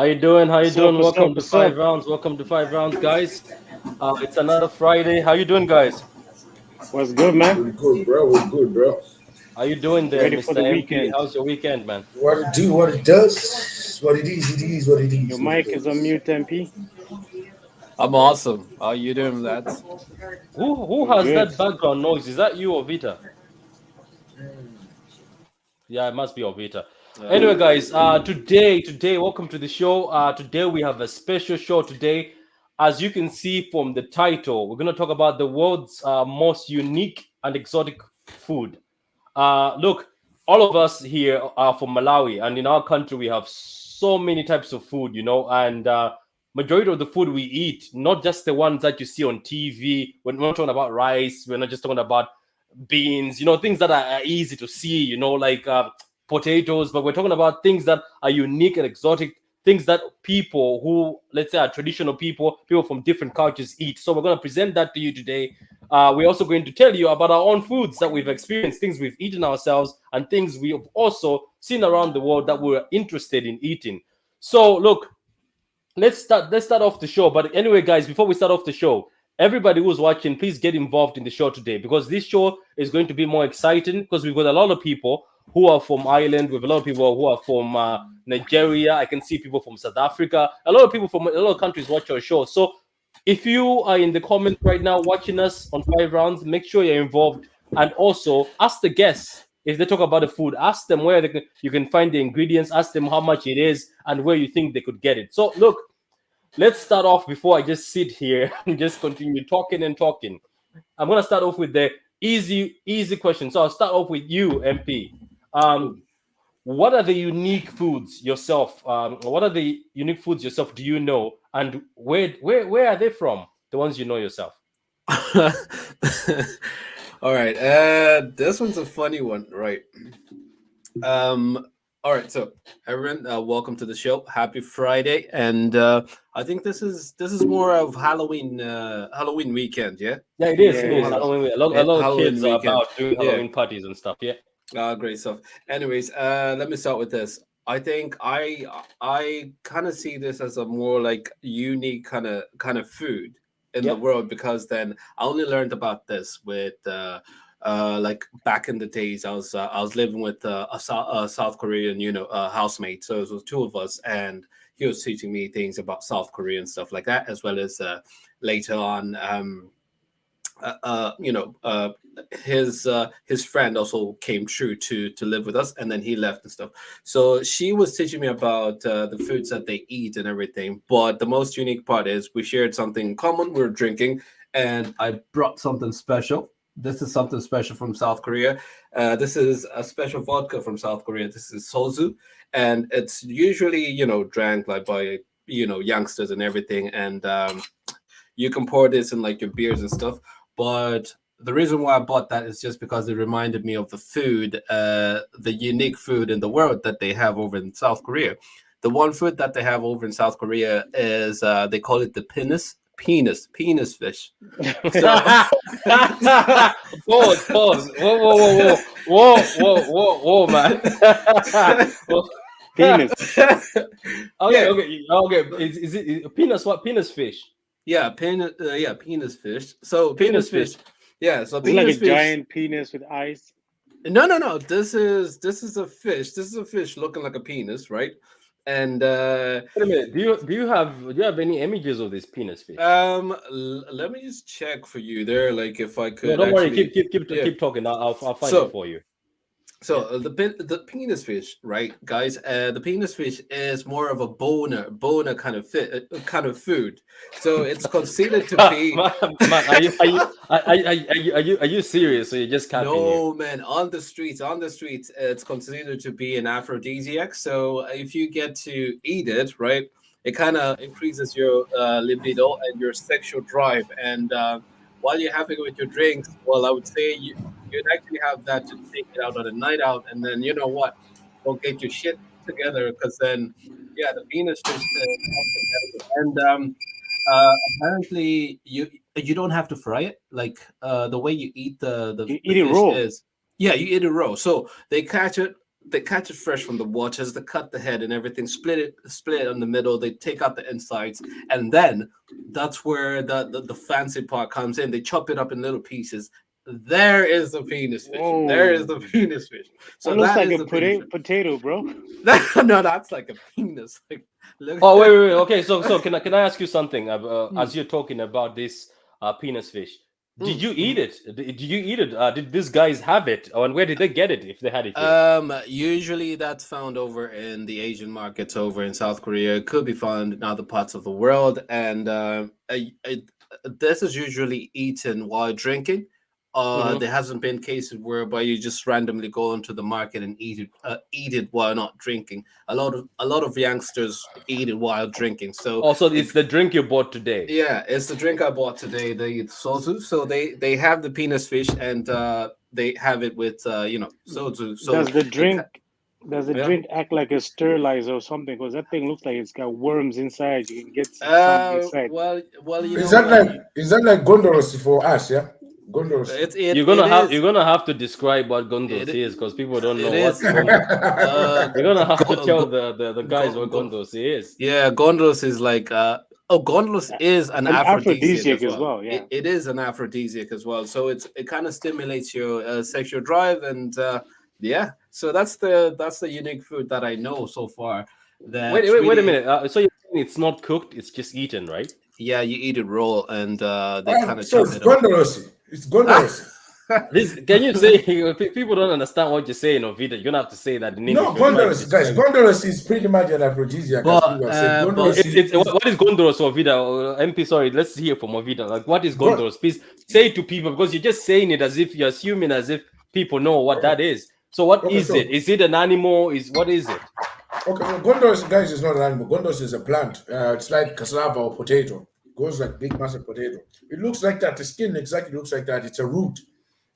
How you doing? How you What's up? doing? What's up? Welcome to What's Five up? Rounds. Welcome to 5 Rounds, guys. It's another Friday. How you doing, guys? What's good, man? We're good, bro. We're good, bro. How you doing there, Ready for Mr. the MP? weekend. How's your weekend, man? What it do, what it does, what it is, what it Your is, what it mic is on is. mute, MP. I'm awesome. How you doing, lads? Who We're has good. that background noise? Is that you or Vita? Yeah, it must be Ovita. Anyway, guys, today, welcome to the show. Today we have a special show today. As you can see from the title, we're going to talk about the world's most unique and exotic food. Look, all of us here are from Malawi, and in our country we have so many types of food, and majority of the food we eat, not just the ones that you see on TV. We're not talking about rice. We're not just talking about beans, things that are easy to see, like potatoes, but we're talking about things that are unique and exotic, things that people who, let's say, are traditional people from different cultures eat. So we're going to present that to you today. We're also going to tell you about our own foods that we've experienced, things we've eaten ourselves, and things we have also seen around the world that we're interested in eating. So look, let's start off the show. But anyway, guys, before we start off the show, everybody who's watching, please get involved in the show today, because this show is going to be more exciting, because we've got a lot of people who are from Ireland, with a lot of people who are from Nigeria. I can see people from South Africa, a lot of people from a lot of countries watch our show. So if you are in the comments right now watching us on 5 Rounds, make sure you're involved, and also ask the guests. If they talk about the food, ask them where you can find the ingredients, ask them how much it is, and where you think they could get it. So look, let's start off before I just sit here and just continue talking and talking. I'm gonna start off with the easy question. So I'll start off with you, MP. Um, what are the unique foods yourself? What are the unique foods yourself? Do you know, and where are they from? The ones you know yourself. All right. This one's a funny one, right? Um. All right. So, everyone, welcome to the show. Happy Friday, and I think this is more of Halloween weekend. Yeah. Yeah, it is. Yeah, It it is Hall- is. Halloween. A lot of Halloween kids are weekend. about doing Yeah. Halloween parties and stuff. Yeah. Great stuff. Anyways, let me start with this. I think I kind of see this as a more like unique kind of food in the Yep. world, because then I only learned about this with like back in the days. I was living with a South Korean housemate, so it was two of us, and he was teaching me things about South Korea and stuff like that, as well as later on. Uh, uh, you know, uh, his friend also came true to live with us, and then he left and stuff. So she was teaching me about the foods that they eat and everything. But the most unique part is we shared something in common. We were drinking, and I brought something special. This is something special from South Korea. This is a special vodka from South Korea. This is soju, and it's usually drank like by youngsters and everything. And you can pour this in like your beers and stuff. But the reason why I bought that is just because it reminded me of the food, the unique food in the world that they have over in South Korea. The one food that they have over in South Korea is they call it the penis fish. So Pause. Whoa, man. Whoa. Penis. Okay, yeah, okay. Is it penis? What penis fish? penis fish. So Penis penis fish. fish. Yeah, so Is it like a penis fish. giant penis with eyes? No. This is a fish. This is a fish looking like a penis, right? And Wait a minute. Do you have any images of this penis fish? let me just check for you there, like if I No, could don't worry. actually. Keep Yeah. keep talking. I'll find it So for you. so Yeah. the penis fish, right, guys? The penis fish is more of a boner kind of food. So it's considered to be. Man, are you serious? Or you're just capping here? No, man, on the streets, it's considered to be an aphrodisiac. So if you get to eat it, right, it kind of increases your libido and your sexual drive. And while you're having it with your drinks, well, I would say you'd actually have that to take it out on a night out, and then you know what, don't get your shit together, because then, yeah, the penis fish comes together. And apparently, you don't have to fry it. Like the way you eat the You the eat it fish raw. is, yeah, you eat it raw. So they catch it, they catch it fresh from the waters. They cut the head and everything, split it in the middle. They take out the insides, and then that's where the fancy part comes in. They chop it up in little pieces. There is the penis fish. Whoa. There is the penis fish. So That looks like is a the penis fish. potato, bro. No, that's like a penis. Like, look. Oh wait. Okay, so can I ask you something? As you're talking about this penis fish, did you eat it? Did you eat it? Did these guys have it, and where did they get it? If they had it here? Usually that's found over in the Asian markets over in South Korea. It could be found in other parts of the world, and this is usually eaten while drinking. There hasn't been cases whereby you just randomly go into the market and eat it while not drinking. A lot of youngsters eat it while drinking. So also, it's the drink you bought today. yeah, it's the drink I bought today. They eat soju, so they have the penis fish and they have it with soju. So Does the drink act like a sterilizer or something? Because that thing looks like it's got worms inside. You can get something inside. well, Is that like gondolas for us? Yeah, gondolas. You're gonna have to describe what gondos is, because people don't know what gondos. You're gonna have to tell the guys what gondos is. Yeah, gondolas is like gondolas is an aphrodisiac as well. Yeah, it is an aphrodisiac as well. So it kind of stimulates your sexual drive, and yeah. So that's the unique food that I know so far. Wait a minute. So you're saying it's not cooked; it's just eaten, right? Yeah, you eat it raw, and they kind of so chop it's it up. gondolas. It's gondolas. Can you say people don't understand what you're saying, Ovida? You're gonna have to say that in English. No, gondolas, guys. Gondolas is pretty much an aphrodisiac. But, Gondolas What is gondolas, Ovida? MP, sorry, let's hear from Ovida. Like, what is gondolas? Please say it to people, because you're just saying it as if you're assuming as if people know what that is. So what is it? Is it an animal? What is it? Okay, well, gondolas, guys, is not an animal. Gondolas is a plant. It's like cassava or potato. It goes like big, massive potato. It looks like that. The skin exactly looks like that. It's a root.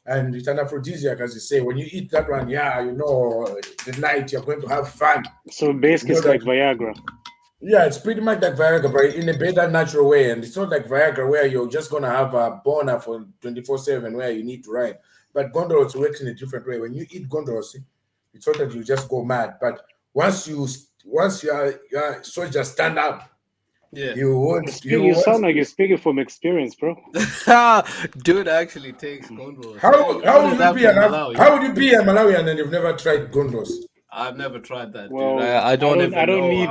And it's an aphrodisiac, as you say. When you eat that one, the night you're going to have fun. So basically, it's like Viagra. Yeah, it's pretty much like Viagra, but in a better, natural way. And it's not like Viagra where you're just going to have a boner for 24/7 where you need to ride. But gondolas works in a different way. When you eat gondolas, it's not that you just go mad. But once you are soldier stand up, you won't. You sound like you're speaking from experience, bro. Dude actually takes gondolas. How would you be a Malawian and you've never tried gondolas? I've never tried that. Well, dude. I don't need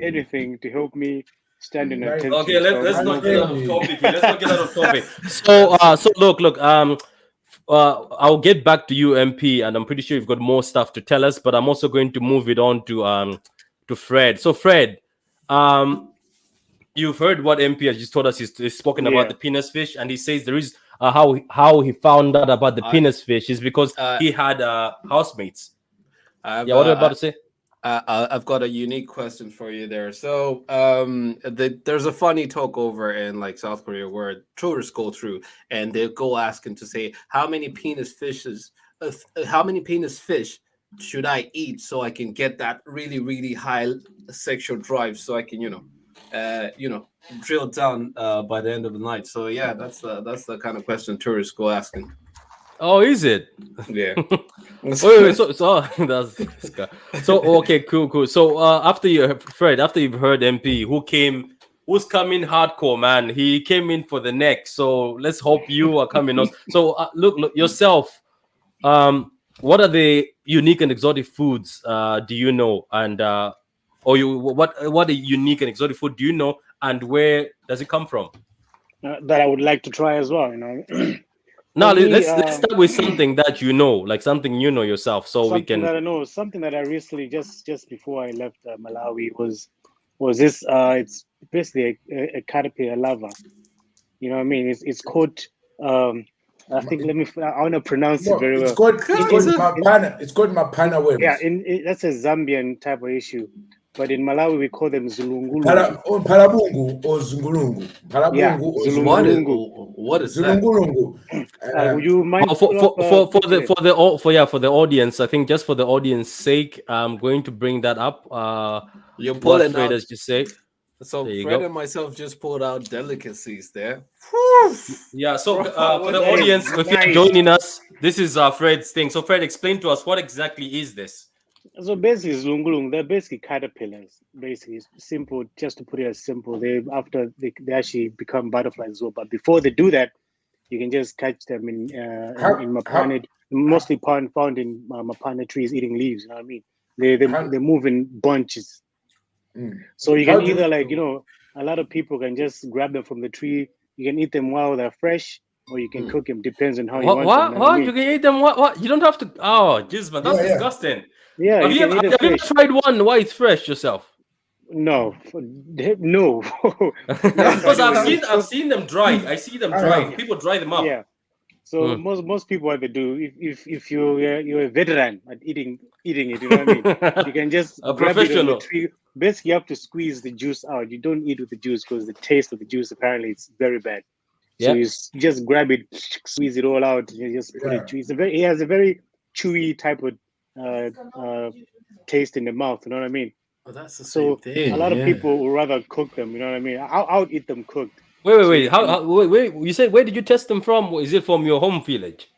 anything to help me stand in attention. Okay, let's not get out of topic. Let's not get out of topic. So look. I'll get back to you, MP, and I'm pretty sure you've got more stuff to tell us. But I'm also going to move it on to Fred. So Fred, you've heard what MP has just told us. He's spoken about the penis fish, and he says there is how he found out about the penis fish is because he had housemates. What are you about to say? I've got a unique question for you there. So there's a funny talk over in like South Korea where tourists go through and they go asking to say how many penis fish should I eat so I can get that really, really high sexual drive so I can drill down by the end of the night. So yeah, that's the kind of question tourists go asking. Oh, is it? Yeah. wait, so that's okay, cool. So after you've heard MP, who's coming hardcore, man? He came in for the neck. So let's hope you are coming on. So look yourself. What are the unique and exotic foods do you know? And what a unique and exotic food do you know? And where does it come from? That I would like to try as well. Now let's start with something that you know, like something you know yourself, so we can. That I know, something that I recently just before I left Malawi was this. It's basically a caterpillar larva. You know what I mean? It's called. I think I want to pronounce it very well. It's called mapana. It's called mapana worms. Yeah, that's a Zambian type of issue. But in Malawi, we call them Zulungulu. Parabungu or Zungulungu. Parabungu or Zulungulungu. What is that? Zungulungu. Would you mind for the audience? I think just for the audience sake, I'm going to bring that up. You're pulling Fred out. has just said. So Fred and myself just pulled out delicacies there. Yeah. So for the audience, if you're joining us, This is Fred's thing. So Fred, explain to us what exactly is this? So basically, zlungulung, they're basically caterpillars. Basically, it's simple. Just to put it as simple, they actually become butterflies as well. But before they do that, you can just catch them in mapane, mostly found in mapane trees eating leaves. You know what I mean? They move in bunches. So you can either a lot of people can just grab them from the tree. You can eat them while they're fresh, or you can cook them. Depends on how you want them. What? You know what I mean? You can eat them? What? You don't have to. Oh, jeez, man, that's disgusting. Yeah, Have you ever tried one while it's fresh yourself? No. Because I've seen them dried. I see them dried. People dry them up. Yeah. So most people, what they do, if you're a veteran at eating it, you know what I mean? You can just grab it on the tree. Basically, you have to squeeze the juice out. You don't eat with the juice because the taste of the juice apparently it's very bad. So you just grab it, squeeze it all out. You just put it. It has a very chewy type of taste in the mouth. You know what I mean? Oh, that's the same thing. A lot of people would rather cook them. You know what I mean? I'll eat them cooked. Wait. Wait. You said where did you test them from? Is it from your home village?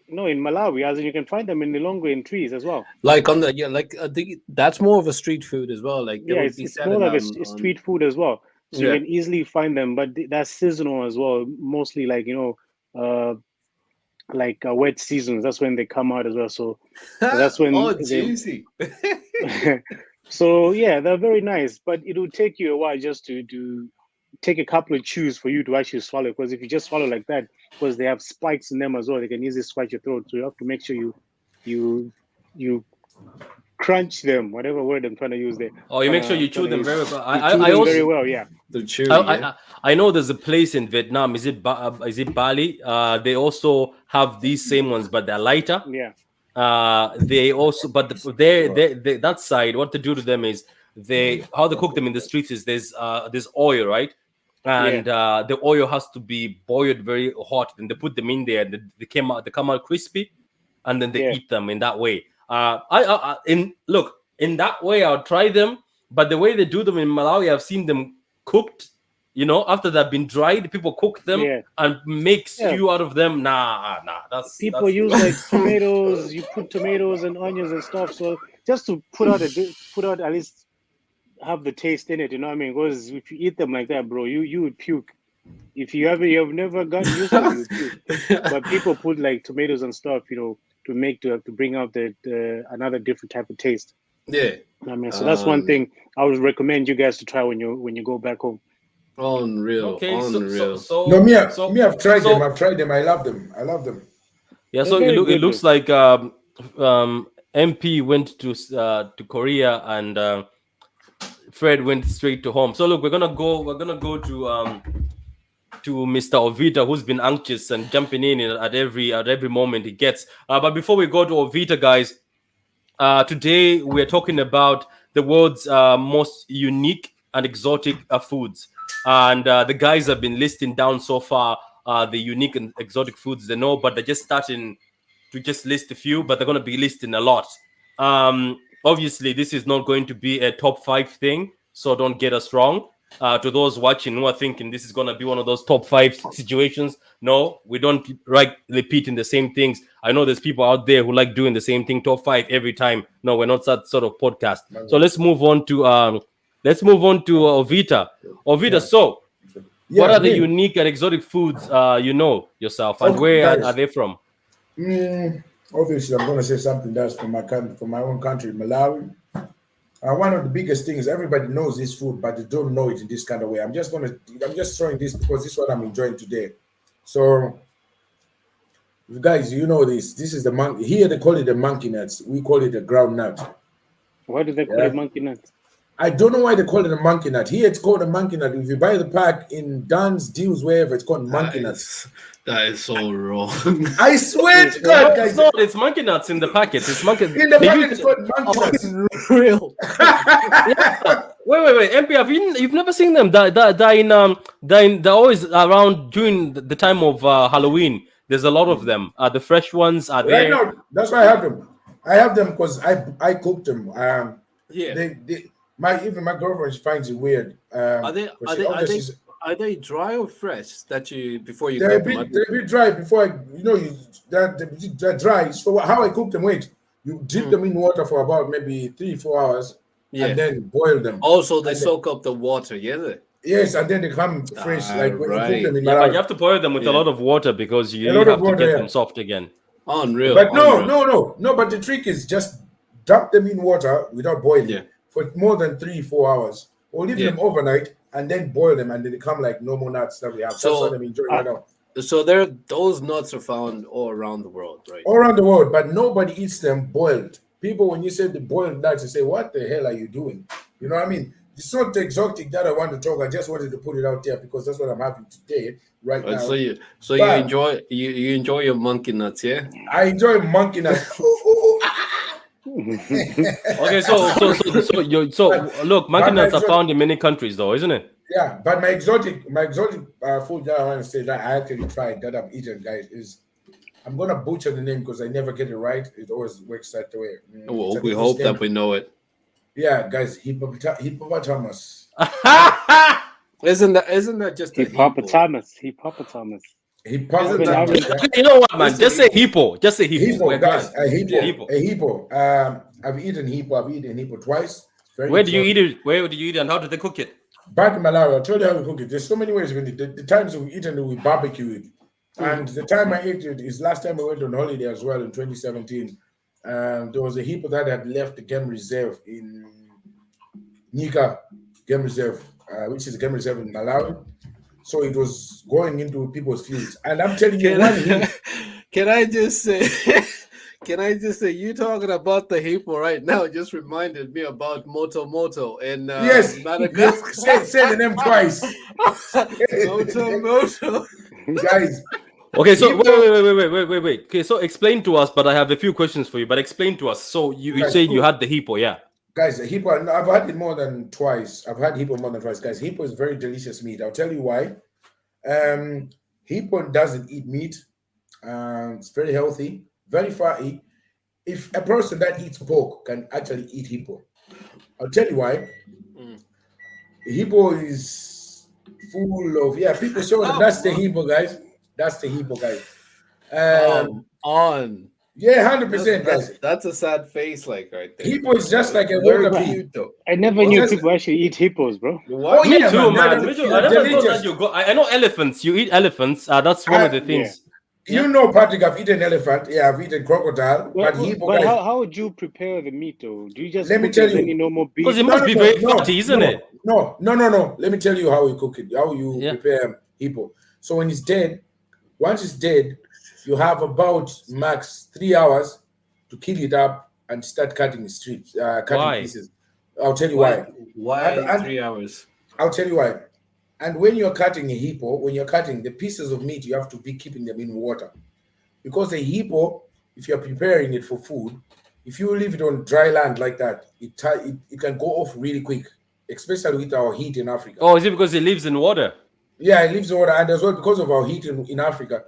No, in Malawi, as in you can find them in the Longo in trees as well. Like on the that's more of a street food as well. Like it's more like a street food as well. So you can easily find them, but that's seasonal as well. Mostly like wet seasons. That's when they come out as well. So that's when juicy. So yeah, they're very nice, but it will take you a while just to take a couple of chews for you to actually swallow. Because if you just swallow like that, because they have spikes in them as well, they can easily spike your throat. So you have to make sure you crunch them, whatever word I'm trying to use there. Oh, you make sure you chew them very well. I also very well, yeah. I know there's a place in Vietnam. Is it Bali? They also have these same ones, but they're lighter. Yeah. They also, but they that side, what they do to them is how they cook them in the streets is there's oil, right? And the oil has to be boiled very hot, and they put them in there, and they come out crispy, and then they eat them in that way. In that way, I'll try them, but the way they do them in Malawi, I've seen them cooked. After they've been dried, people cook them and make stew out of them. Nah. People use like tomatoes. You put tomatoes and onions and stuff. So just to put out at least have the taste in it. You know what I mean? Because if you eat them like that, bro, you would puke. If you have never gotten used to it, you would puke. But people put like tomatoes and stuff, to bring out the another different type of taste. Yeah. I mean, so that's one thing I would recommend you guys to try when you go back home. Unreal. Okay, unreal. I've tried them. I've tried them. I love them. Yeah, so it looks like MP went to Korea and Fred went straight to home. So look, we're gonna go to Mr. Ovita, who's been anxious and jumping in at every moment he gets. But before we go to Ovita, guys, today we're talking about the world's most unique and exotic foods. And the guys have been listing down so far the unique and exotic foods they know, but they're just starting to just list a few, but they're going to be listing a lot. Obviously, this is not going to be a top 5 thing, so don't get us wrong. To those watching who are thinking this is going to be one of those top 5 situations, no, we don't repeating the same things. I know there's people out there who like doing the same thing, top 5 every time. No, we're not that sort of podcast. So let's move on to Ovita. Ovita, so what are the unique and exotic foods you know yourself, and where are they from? Obviously, I'm going to say something that's from my own country, Malawi. One of the biggest things, everybody knows this food, but they don't know it in this kind of way. I'm just throwing this because this is what I'm enjoying today. So, you guys, you know this. This is the monkey. Here they call it the monkey nuts. We call it a ground nut. Why do they call it monkey nut? I don't know why they call it a monkey nut. Here it's called a monkey nut. If you buy the pack in Dan's, Deals, wherever, it's called monkey nuts. That is so wrong. I swear to God, guys. It's monkey nuts in the packet. It's monkey. In the packet, it's called monkey nuts. Real. Wait. MP, you've never seen them? They're always around during the time of Halloween. There's a lot of them. The fresh ones are there. Right now, that's why I have them. I have them because I cooked them. Yeah. My girlfriend finds it weird. Are Are they dry or fresh that you before you They're a cook them? bit dry before they're dry. So how I cook them, wait, you dip them in water for about maybe 3-4 hours, Yeah. and then boil them. Also, they soak up the water, yeah. Yes, and then they come fresh, like when you cook them in Yeah, but Malawi. you have to boil them with a lot of water because A you lot of have to water, get yeah. them soft again. Unreal. But no. But the trick is just dump them in water without boiling for more than 3-4 hours, or leave them overnight and then boil them, and they become like normal nuts that we have. So, that's what I'm enjoying right now. So those nuts are found all around the world, right? All around the world, but nobody eats them boiled. People, when you say the boiled nuts, they say, "What the hell are you doing?" You know what I mean? It's not the exotic that I want to talk. I just wanted to put it out there because that's what I'm having today, right now. So you enjoy your monkey nuts, yeah? I enjoy monkey nuts. Okay, so look, monkey nuts are found in many countries, though, isn't it? Yeah, but my exotic food that I want to say that I actually tried that I've eaten, guys, is I'm gonna butcher the name because I never get it right. It always works that way. Well, we hope that we know it. Yeah, guys, hippopotamus. Isn't that just hippopotamus? Hippopotamus. You know what, man? Just say hippo. Just say hippo. Hippo, guys. A hippo. I've eaten hippo twice. Where do you eat it? Where do you eat it, and how do they cook it? Back in Malawi, I'll tell you how we cook it. There's so many ways. The times we've eaten it, we barbecue it. And the time I ate it is last time I went on holiday as well in 2017. There was a hippo that had left the game reserve in Nika Game Reserve, which is a game reserve in Malawi. So it was going into people's fields. And I'm telling you, can I just say, you talking about the hippo right now just reminded me about Moto in Madagascar. Say the name twice. Moto. Guys. Okay, so wait. Okay, so explain to us, but I have a few questions for you, but explain to us. So you say you had the hippo, yeah? Guys, the hippo, I've had it more than twice. I've had hippo more than twice. Guys, hippo is very delicious meat. I'll tell you why. Hippo doesn't eat meat. It's very healthy, very fatty. If a person that eats pork can actually eat hippo, I'll tell you why. Hippo is full of, people show them that's the hippo, guys. That's the hippo, guys. Yeah, 100%, guys. That's a sad face, like right there. Hippo is just like a water pig. I never knew people actually eat hippos, bro. What? Me too, man. Me too. I never thought that you go. I know elephants. You eat elephants. That's one of the things. Yeah. You know, Patrick, I've eaten elephant. Yeah, I've eaten crocodile. But hippo, guys. How would you prepare the meat, though? Do you just let me tell you, any normal beef? Because it must be very fatty, isn't it? No. Let me tell you how we cook it. How you prepare hippo. So when it's dead, once it's dead, you have about max 3 hours to kill it up and start cutting strips, cutting pieces. I'll tell you why. Why 3 hours? I'll tell you why. And when you're cutting a hippo, when you're cutting the pieces of meat, you have to be keeping them in water. Because a hippo, if you're preparing it for food, if you leave it on dry land like that, it can go off really quick, especially with our heat in Africa. Oh, is it because it lives in water? Yeah, it lives in water, and as well because of our heat in Africa.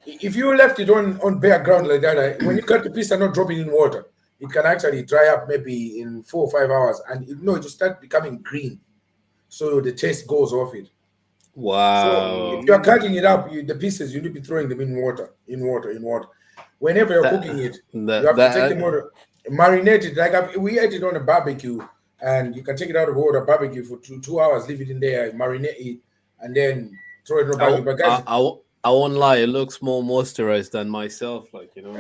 If you left it on bare ground like that, when you cut the piece and not dropping in water, it can actually dry up maybe in 4 or 5 hours, and it will start becoming green. So the taste goes off it. Wow. So if you're cutting it up, the pieces, you need to be throwing them in water. Whenever you're cooking it, you have to take them water, marinate it. Like we ate it on a barbecue, and you can take it out of water, barbecue for 2 hours, leave it in there, marinate it, and then throw it in the barbecue. But guys, I won't lie, it looks more moisturized than myself, like, you know.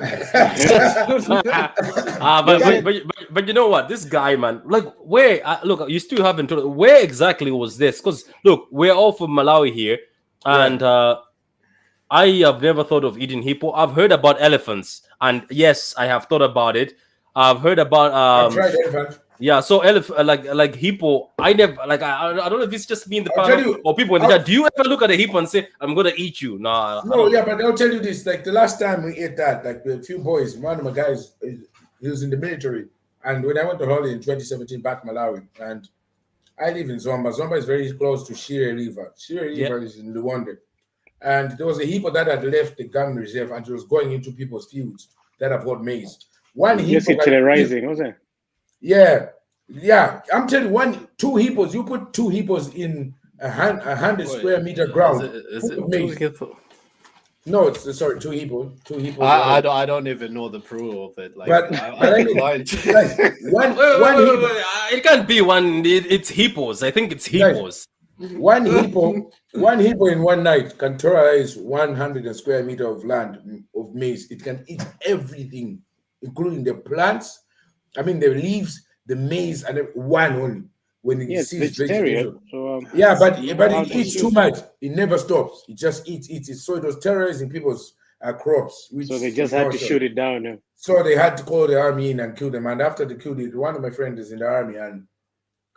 But you know what, this guy, man, like, where look, you still haven't told where exactly was this? Because look, we're all from Malawi here, and I have never thought of eating hippo. I've heard about elephants, and yes, I have thought about it. I've heard about I've tried elephant. Yeah, so like hippo, I never I don't know if it's just me in the panel or people in the chat. Do you ever look at a hippo and say, "I'm gonna eat you"? No, but I'll tell you this: like the last time we ate that, like a few boys, one of my guys, he was in the military, and when I went to holiday in 2017 back to Malawi, and I live in Zomba. Zomba is very close to Shire River. Shire River is in Luanda, and there was a hippo that had left the game reserve and it was going into people's fields that have got maize. One hippo to the rising, was it? Yeah. I'm telling you, 2 hippos. You put 2 hippos in a 100 Wait, square meter ground. Is full it of two maize. hippo? No, it's sorry, two hippos. Two hippos. I don't even know the proof of it. Like, But I mean, blind. guys, one hippo, It can't be one. It's hippos. I think it's hippos. one hippo in one night can terrorize 100 square meter of land of maize. It can eat everything, including the plants. I mean, the leaves, the maize, and one only. When it It's sees vegetarian. vegetation. So Yeah, but how it to eats choose. too much. It never stops. It just eats. So it was terrorizing people's crops. Which so they just had to shoot it down. Yeah. So they had to call the army in and kill them. And after they killed it, one of my friends is in the army and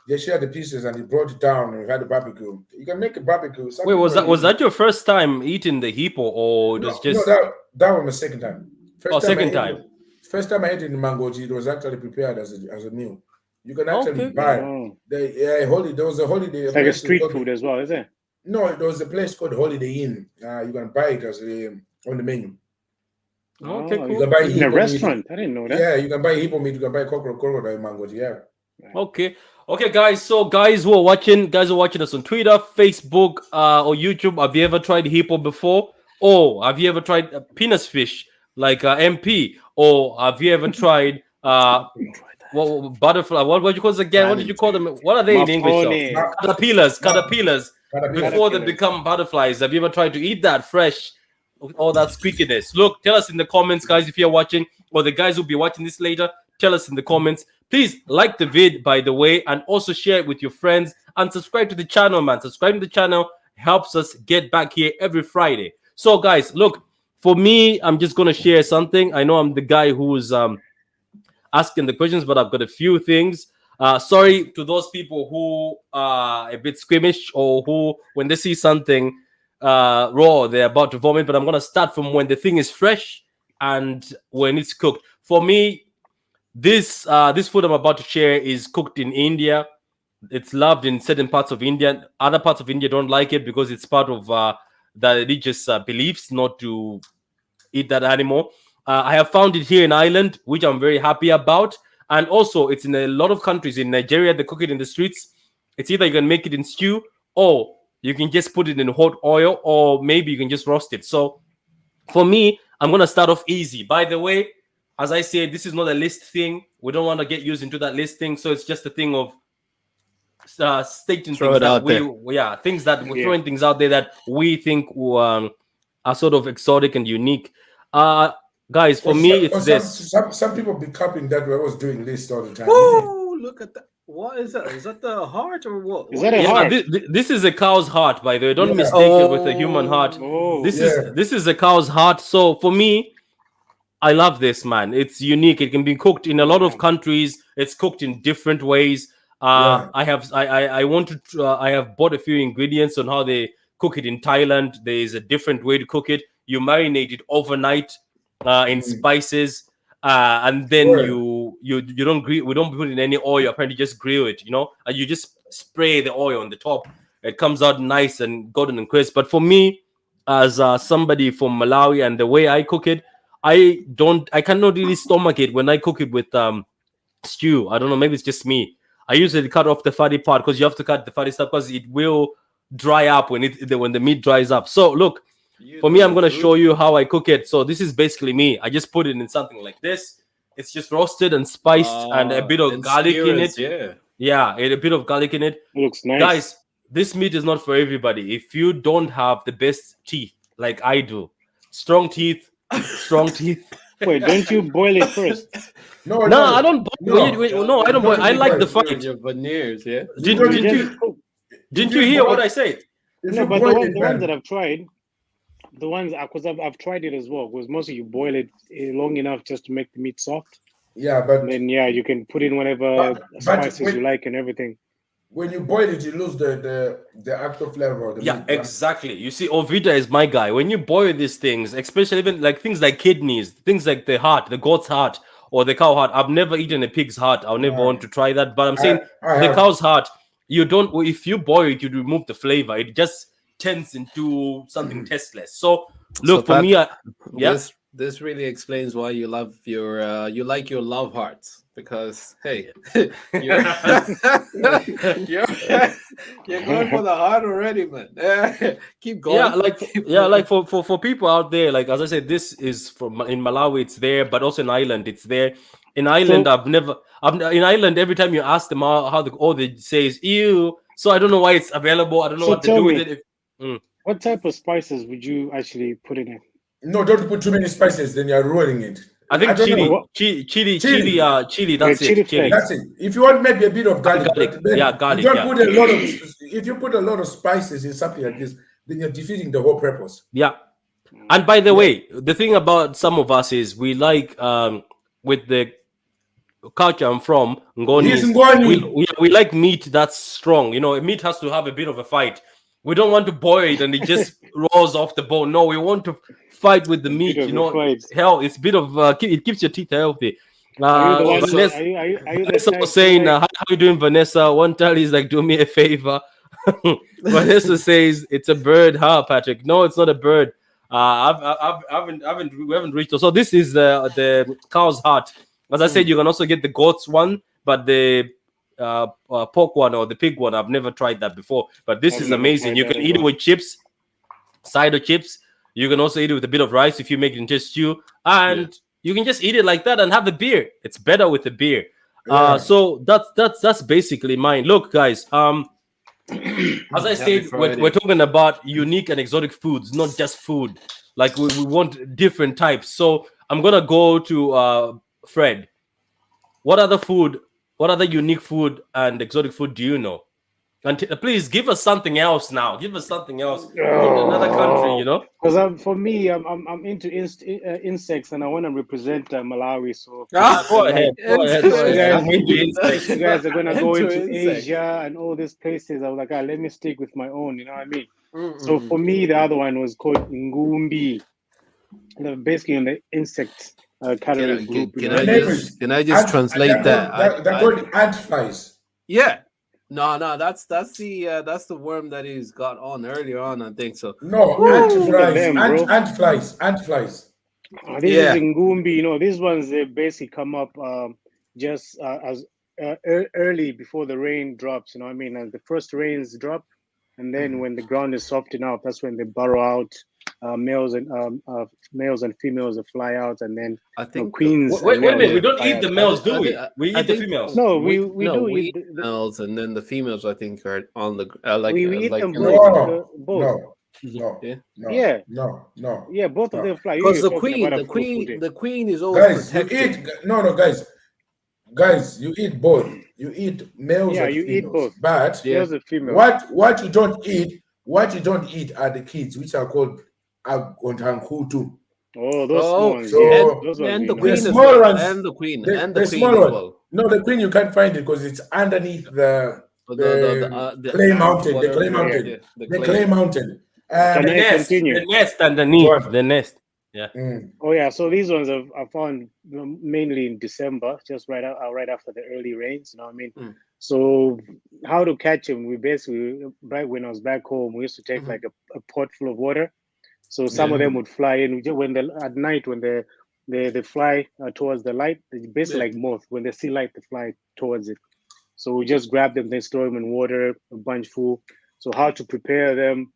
they shared the pieces and he brought it down and we had a barbecue. You can make a barbecue. Wait, was that your first time eating the hippo, or it was just that was my second time. second time? First time I ate it in Mangoji, it was actually prepared as a meal. You can actually buy there was a holiday. It's like a street food as well, is it? No, there was a place called Holiday Inn. You can buy it as on the menu. Okay, cool. You can buy in a restaurant. I didn't know that. Yeah, you can buy hippo meat. You can buy crocodile mangoes. Yeah. Okay, guys. So guys who are watching us on Twitter, Facebook, or YouTube, have you ever tried hippo before? Or have you ever tried penis fish like MP? Or have you ever tried butterfly? What do you call this again? What did you call them? What are they in English? Caterpillars. Before they become butterflies. Have you ever tried to eat that fresh? All that squeakiness. Look, tell us in the comments, guys, if you're watching, or the guys who'll be watching this later. Tell us in the comments. Please like the vid, by the way, and also share it with your friends and subscribe to the channel, man. Subscribing to the channel helps us get back here every Friday. So, guys, look, for me, I'm just gonna share something. I know I'm the guy who's asking the questions, but I've got a few things. Sorry to those people who are a bit squeamish or who, when they see something raw, they're about to vomit. But I'm gonna start from when the thing is fresh and when it's cooked. For me, this food I'm about to share is cooked in India. It's loved in certain parts of India. Other parts of India don't like it because it's part of the religious beliefs not to eat that animal. I have found it here in Ireland, which I'm very happy about. And also, it's in a lot of countries. In Nigeria, they cook it in the streets. It's either you can make it in stew or you can just put it in hot oil, or maybe you can just roast it. So for me, I'm going to start off easy. By the way, as I said, this is not a list thing. We don't want to get used into that list thing. So it's just a thing of stating Throw things it out there. things that we're throwing things out there that we think are sort of exotic and unique. Guys, for me, it's this. Some people be copying that. I was doing lists all the time. Oh, look at that! What is that? Is that the heart or what? Is that a heart? This is a cow's heart, by the way. Don't mistake it with a human heart. This is a cow's heart. So for me, I love this, man. It's unique. It can be cooked in a lot of countries. It's cooked in different ways. I have bought a few ingredients on how they cook it in Thailand. There is a different way to cook it. You marinate it overnight in spices, and then we don't put in any oil. Apparently, just grill it, and you just spray the oil on the top. It comes out nice and golden and crisp. But for me, as somebody from Malawi, and the way I cook it, I cannot really stomach it when I cook it with stew. I don't know, maybe it's just me. I usually cut off the fatty part because you have to cut the fatty stuff because it will dry up when the meat dries up. So look, for me, I'm going to show you how I cook it. So this is basically me. I just put it in something like this. It's just roasted and spiced and a bit of garlic in it. Yeah, a bit of garlic in it. It looks nice. Guys, this meat is not for everybody. If you don't have the best teeth like I do, strong teeth. Wait, don't you boil it first? No, I don't boil. No, I don't boil. I like the fight. Your veneers, yeah. Didn't you hear what I said? No, but the ones that I've tried, because I've tried it as well. Because mostly you boil it long enough just to make the meat soft. Yeah, but then you can put in whatever spices you like and everything. When you boil it, you lose the actual flavor of the meat. Exactly. You see, Ovita is my guy. When you boil these things, especially even like things like kidneys, things like the heart, the goat's heart or the cow heart. I've never eaten a pig's heart. I'll never want to try that. But I'm saying the cow's heart, you don't. If you boil it, you remove the flavor. It just turns into something tasteless. So look, for me, this really explains why you love your love hearts. because hey, you're you're, you're going for the heart already, man. Keep going. Like for people out there, like as I said, this is from in Malawi, it's there, but also in Ireland, it's there. In Ireland, So- in Ireland, every time you ask them how all they say is ew. So I don't know why it's available. I don't know So what to tell do with me- it. What type of spices would you actually put in it? No, don't put too many spices. Then you're ruining it. I think don't know. What- chili. Chili. That's chili it. Chili. flakes. That's it. If you want maybe a bit of garlic, Garlic. but then Yeah, garlic, you don't yeah. put a lot of. If you put a lot of spices in something like this, then you're defeating the whole purpose. Yeah. And by the way, the thing about some of us is we like with the culture I'm from, Ngoni, He's is Ngoni. we like meat that's strong. You know, meat has to have a bit of a fight. We don't want to boil it and it just rolls off the bone. No, we want to fight with the meat. bit of You know, a fight. hell, it's a bit of it keeps your teeth healthy. Are you the one? Vanessa, Are you the Vanessa type was saying, to how you doing, Vanessa? One time he's like, do me a favor. Vanessa says it's a bird, huh, Patrick? No, it's not a bird. We haven't reached. So this is the cow's heart. As I said, you can also get the goat's one, but the pork one or the pig one, I've never tried that before. But this I've is never amazing. tried You that can as eat it well. with chips, cider chips. You can also eat it with a bit of rice if you make it into stew, and you can just eat it like that and have a beer. It's better with a beer. Yeah. So that's basically mine. Look, guys. As I said, we're talking about unique and exotic foods, not just food. Like we want different types. So I'm gonna go to Fred. What other unique food and exotic food do you know? And please give us something else now. Give us something else. Another country, you know? Because for me, I'm into insects and I want to represent Malawi. So Go ahead. guys- I'm into insects. you guys are gonna go into insects. Asia and all these places. I was like, let me stick with my own. You know what I mean? Mm-mm. So for me, the other one was called ngumbi. Basically in the insect category group. you know? Can I just translate that? They're called ant flies. Yeah. No, that's the worm that he's got on earlier on, I think so. No, ant look at flies. them, bro. Ant flies. This Yeah. is ngumbi. You know, these ones they basically come up just as early before the rain drops. You know what I mean? As the first rains drop, and then when the ground is soft enough, that's when they burrow out. Males and females that fly out, and then I think queens. Wait a and minute. males We that don't fly eat out. the males, do we? I We I eat the think- females. No, we do we eat eat males, and then the females I think are on the like we eat like them you both. know, Both. No. Yeah. No. Yeah. No. Yeah, both of them fly. because You're the talking about a full day. the queen is always Guys, you protected. eat guys, you eat both. You eat males Yeah, and you eat females. both. But Yeah. Males and females. what you don't eat are the kids, which are called agontankutu. Oh, those Oh, small ones. so- Yeah, and, those ones and we the know. queen as small well, ones, and the queen, The and the queen small as one. well. No, the queen you can't find it because it's underneath the The clay ant, mountain. The whatever, clay yeah, mountain. yeah, The clay mountain. Can The I nest, continue? the nest underneath. What? The nest. Oh yeah, so these ones I found mainly in December, just right after the early rains. You know what I mean? Mm. So how to catch them? We basically back when I was back home, we used to take Mhm. like a pot full of water. So some of them would fly in when at night when they fly towards the light. They basically Yeah. like moth. When they see light, they fly towards it. So we just grab them, then store them in water, a bunch full. So how to prepare them?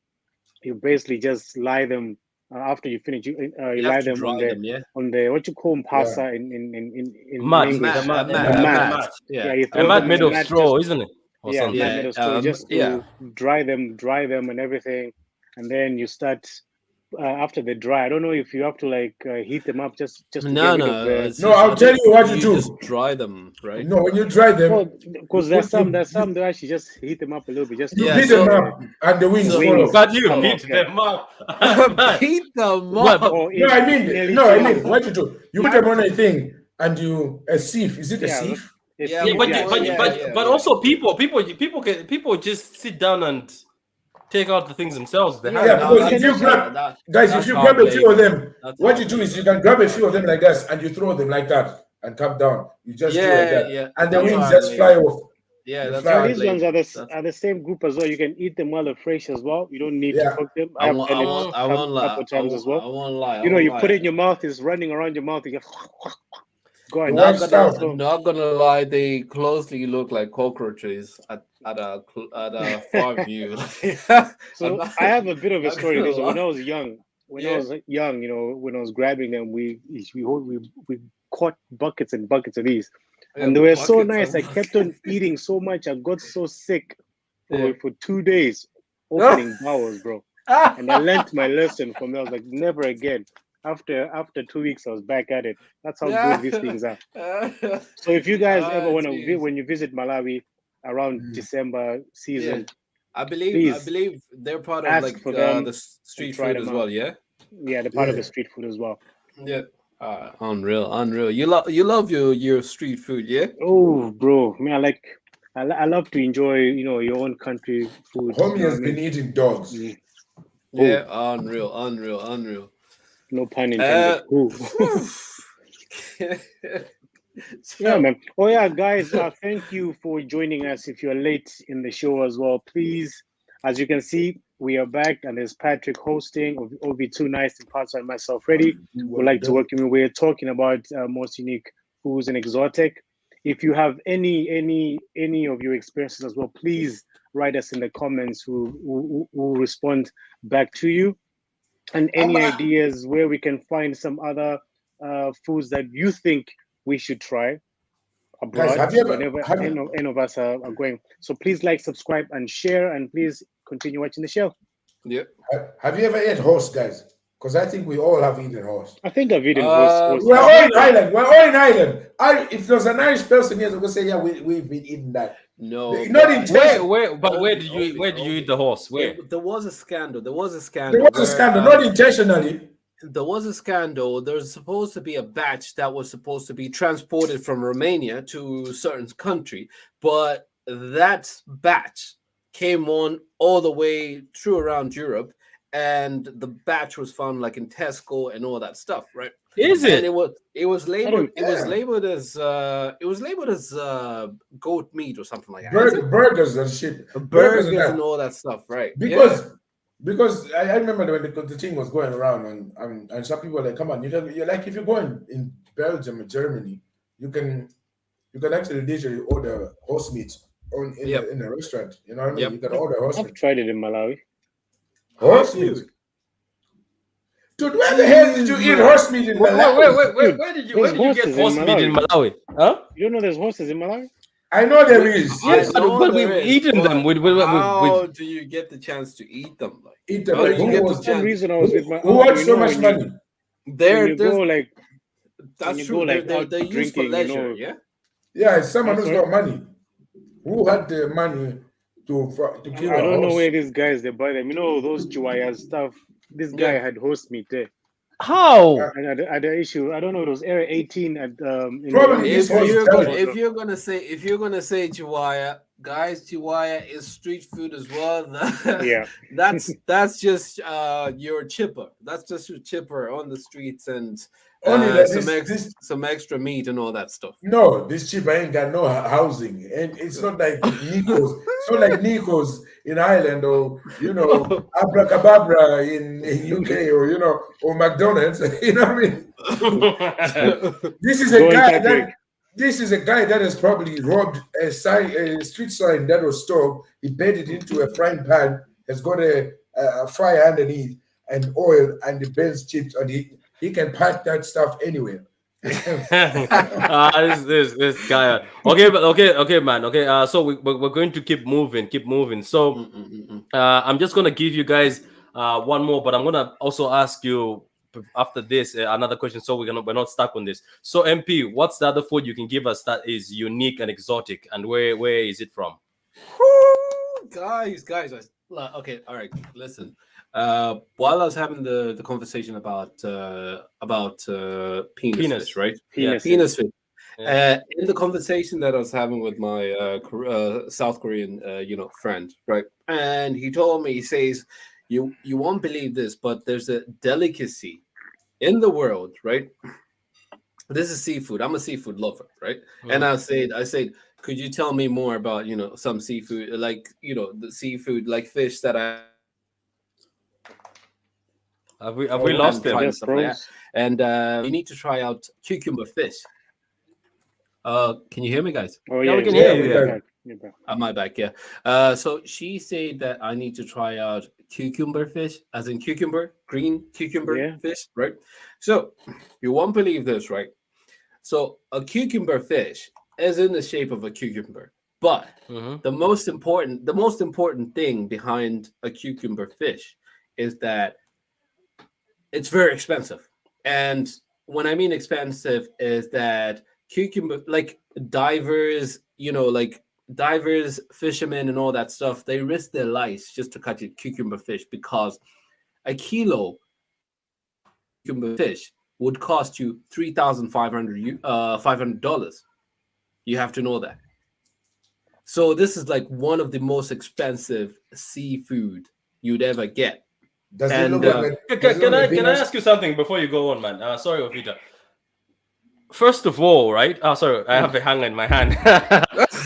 You basically just lie them after you finish. You You lie have to them dry on the them, yeah. on the what you call pasa in Mat, English. the mat, mat. Yeah, Yeah. you A throw mat them made in a of mat straw, just- isn't it? Or yeah, something. mat Yeah, made of straw, just to yeah. dry them and everything, and then you start. After they dry, I don't know if you have to like heat them up just to No, get rid of no. the. it's No, just- I'll I tell think you what you do. just dry them, right? No, when you dry them, Well, because you there's put- some you- there's some that actually just heat them up a little bit just to Yeah, beat so- them up and the wings so- fall off. But you Come beat on, them up. Beat them What? up. Oh, No, I mean, nearly no, I kill mean, you. what you do? You put them on a thing and a sieve. Is it a Yeah, sieve? It's Yeah, Yeah, but yeah, but yeah, but, yeah, but yeah. also people just sit down and take out the things themselves. They Yeah, Yeah, have because can if you you grab, that- guys, that's if you hard grab a few of labor. them, That's what hard you do is labor. you can grab a few of them like that and you throw them like that and come down. You just do like Yeah, that. yeah. And the That's wings hard just fly labor. off. Yeah, The that's fly- So hard these ones labor. are the same group as well. You can eat them while they're fresh as well. You don't need Yeah. to cook them. I have won't done it lie. couple times as well. I won't lie. You know, you put it in your mouth, it's running around your mouth. You go, Go on. Not stuff. Not gonna lie, they closely look like cockroaches at a far view. So I have a bit of a story. This when I was young. When I was young, when I was grabbing them, we caught buckets and buckets of these, and they were so nice. I kept on eating so much. I got so sick for 2 days, opening bowels, bro. And I learned my lesson from there. I was like, never again. After 2 weeks, I was back at it. That's how good these things are. So if you guys ever want to, when you visit Malawi around December season, I believe they're part of like the street food as well. Yeah, they're part of the street food as well. Yeah, unreal. You love your street food, yeah? Oh, bro, I love to enjoy your own country food. Homie has been eating dogs. Yeah, unreal. No pun intended. Yeah, man. Oh, yeah, guys. Thank you for joining us. If you're late in the show as well, please, as you can see, we are back, and there's Patrick hosting. OV2 Nice and Parts and myself, Ready. We'd like to welcome you. We're talking about most unique foods and exotic. If you have any of your experiences as well, please write us in the comments. We'll respond back to you. And any ideas where we can find some other foods that you think we should try abroad. Guys, any of us are going. So please like, subscribe, and share, and please continue watching the show. Yep. Have you ever ate horse, guys? Because I think we all have eaten horse. I think I've eaten horse. We're all in Ireland. If there's an Irish person here, we'll say, yeah, we've been eating that. No, not intentional. Where did you eat the horse? Where? There was a scandal. Not intentionally. There was a scandal. There's supposed to be a batch that was supposed to be transported from Romania to a certain country, but that batch came on all the way through around Europe, and the batch was found like in Tesco and all that stuff, right? Is it? And it was labeled as goat meat or something like that. Burgers and shit. Burgers and all that stuff, right? Because I remember when the thing was going around, and some people were like, come on, you're like, if you're going in Belgium or Germany, you can actually literally order horse meat in a restaurant. You know what I mean? Yep. You can order horse meat. I've tried it in Malawi. Horse meat? Dude, where the hell did you eat horse meat in Malawi? Where did you get horse meat in Malawi? Huh? You don't know there's horses in Malawi? I know there is. Yes, but we've eaten them. How do you get the chance to eat them? Eat them. For some reason, I was with my who had so much money? That's true. They're used for leisure, yeah? Yeah, it's someone who's got money. Who had the money to kill I don't know where these guys they buy them. Those Chihuahua stuff. This guy had horse meat there. How? And at the issue, I don't know. It was Area 18 at probably. If you're gonna say Chihuahua, guys, Chihuahua is street food as well. Yeah, that's just your chipper. That's just your chipper on the streets and some extra meat and all that stuff. No, this chipper ain't got no housing, and it's not like Nico's. It's not like Nico's in Ireland or Abracadabra in UK or McDonald's. You know what I mean? This is a guy that has probably robbed a street sign that was stored. He bent it into a frying pan. Has got a fire underneath and oil and the burns chips, and he can pack that stuff anywhere. This guy. Okay, man. Okay, so we're going to keep moving. So I'm just gonna give you guys one more, but I'm gonna also ask you after this another question. So we're not stuck on this. So MP, what's the other food you can give us that is unique and exotic, and where is it from? Guys. Okay, all right. Listen. While I was having the conversation about penis fish, right? Penis fish. Yeah. In the conversation that I was having with my South Korean friend, right? And he told me, he says, you won't believe this, but there's a delicacy in the world, right? This is seafood. I'm a seafood lover, right? And I said, could you tell me more about some seafood, like the seafood, like fish that I have we lost them? And you need to try out cucumber fish. Can you hear me, guys? Oh Yeah, yeah, we can hear you, you're yeah. back. You're back. Am I back? Yeah. So she said that I need to try out cucumber fish, as in cucumber, green cucumber Yeah. fish, right? So you won't believe this, right? So a cucumber fish is in the shape of a cucumber, but Mm-hmm. the most important thing behind a cucumber fish is that it's very expensive. And when I mean expensive, is that cucumber, like divers, like divers, fishermen, and all that stuff, they risk their lives just to catch a cucumber fish, because a kilo cucumber fish would cost you $3,500. You have to know that. So this is like one of the most expensive seafood you'd ever get. Does it And look like does it look Can I like Venus? ask you something before you go on, man? Sorry, Ovita. First of all, right? Oh, sorry, I have a hanger in my hand.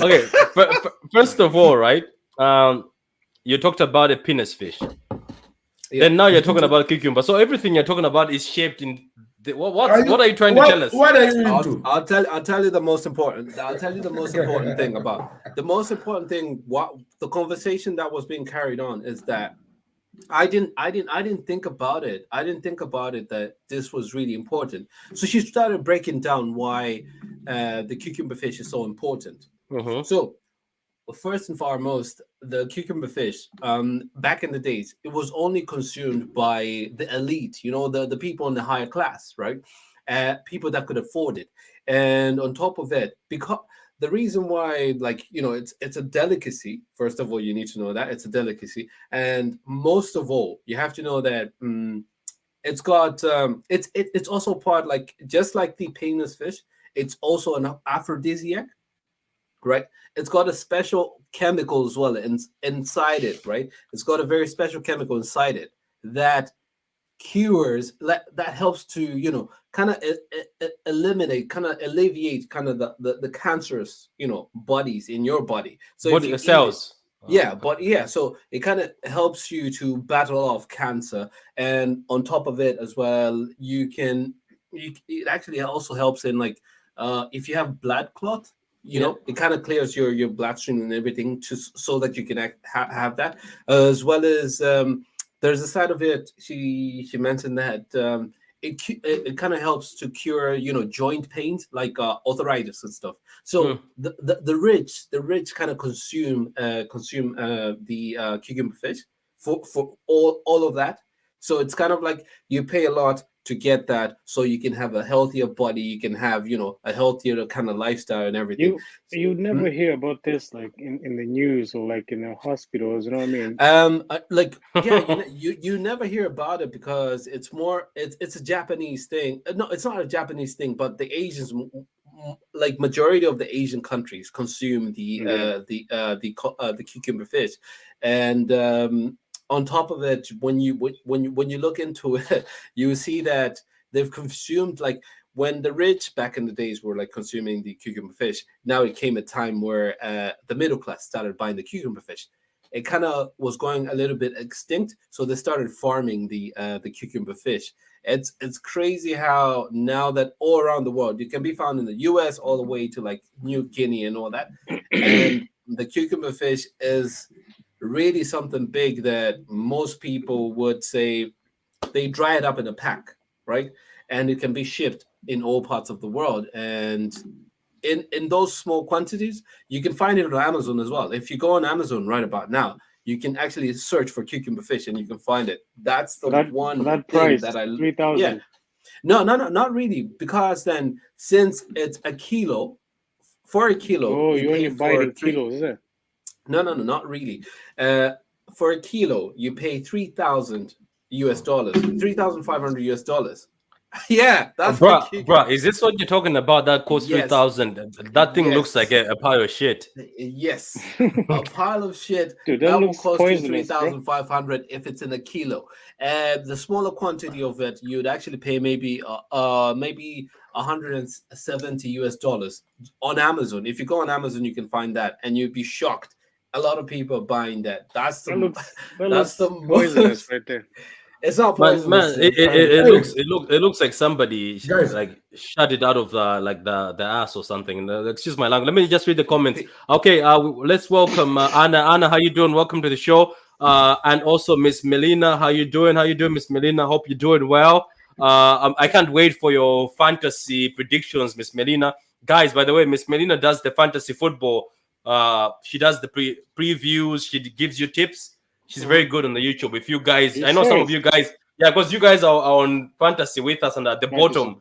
Okay. First of all, right? You talked about a penis fish. Yeah. Then now you're talking about cucumber. So everything you're talking about is shaped in. What are you trying to what, tell us? What are you into? I'll tell you the most important. I'll tell you the most important thing about the most important thing. What the conversation that was being carried on is that I didn't think about it. I didn't think about it that this was really important. So she started breaking down why the cucumber fish is so important. Mm-hmm. So first and foremost, the cucumber fish, back in the days, it was only consumed by the elite, the people in the higher class, right? People that could afford it. And on top of it, because the reason why, like, it's a delicacy. First of all, you need to know that it's a delicacy. And most of all, you have to know that it's got it's also part, like, just like the penis fish, it's also an aphrodisiac, right? It's got a special chemical as well inside it, right? It's got a very special chemical inside it that that helps to kind of eliminate, kind of alleviate, kind of the cancerous bodies in your body. So if Body you eat it, cells. yeah, but yeah, so it kind of helps you to battle off cancer, and on top of it as well, it actually also helps in, like, if you have blood clot, it kind of clears your bloodstream and everything, so that you can have that, as well as there's a side of it. She mentioned that it kind of helps to cure joint pains, like arthritis and stuff. So the rich kind of consume the cucumber fish for all of that. So it's kind of like you pay a lot to get that, so you can have a healthier body, you can have a healthier kind of lifestyle and everything. You never hear about this, like, in the news or like in the hospitals, you know what I mean? Like, yeah, you never hear about it, because it's a Japanese thing. No, it's not a Japanese thing, but the Asians, like majority of the Asian countries, consume the cucumber fish. And on top of it, when you look into it, you see that they've consumed, like, when the rich back in the days were like consuming the cucumber fish. Now it came a time where the middle class started buying the cucumber fish. It kind of was going a little bit extinct, so they started farming the cucumber fish. It's crazy how now that all around the world, you can be found in the US all the way to like New Guinea and all that, and the cucumber fish is really something big that most people would say they dry it up in a pack, right? And it can be shipped in all parts of the world. And in those small quantities, you can find it on Amazon as well. If you go on Amazon right about now, you can actually search for cucumber fish and you can find it. That's the one for that thing price, that I 3,000. Yeah. No, not really, because then since it's a kilo, for a kilo, You only buy it in kilos, is it? No, not really. For a kilo, you pay $3,000, $3,500. Yeah, that's Bruh, is this what you're talking about? That costs Yes. 3,000. That thing looks Yes. like a pile of shit. Yes, a pile of shit. Dude, that will looks cost you poisonous, bro. 3,500 if it's in a kilo. The smaller quantity of it, you'd actually pay maybe $170 on Amazon. If you go on Amazon, you can find that, and you'd be shocked. A lot of people are buying that. That's That looks the poisonous right there. It's not Man, poisonous. it looks like somebody Guys. like shot it out of the ass or something. Excuse my language. Let me just read the comments. Okay, let's welcome Anna. Anna, how you doing? Welcome to the show. And also Miss Melina, how you doing? How you doing, Miss Melina? Hope you're doing well. I can't wait for your fantasy predictions, Miss Melina. Guys, by the way, Miss Melina does the fantasy football. She does the previews. She gives you tips. She's very good on the YouTube. If you guys, I know some of you guys, yeah, because you guys are on fantasy with us, and at the bottom,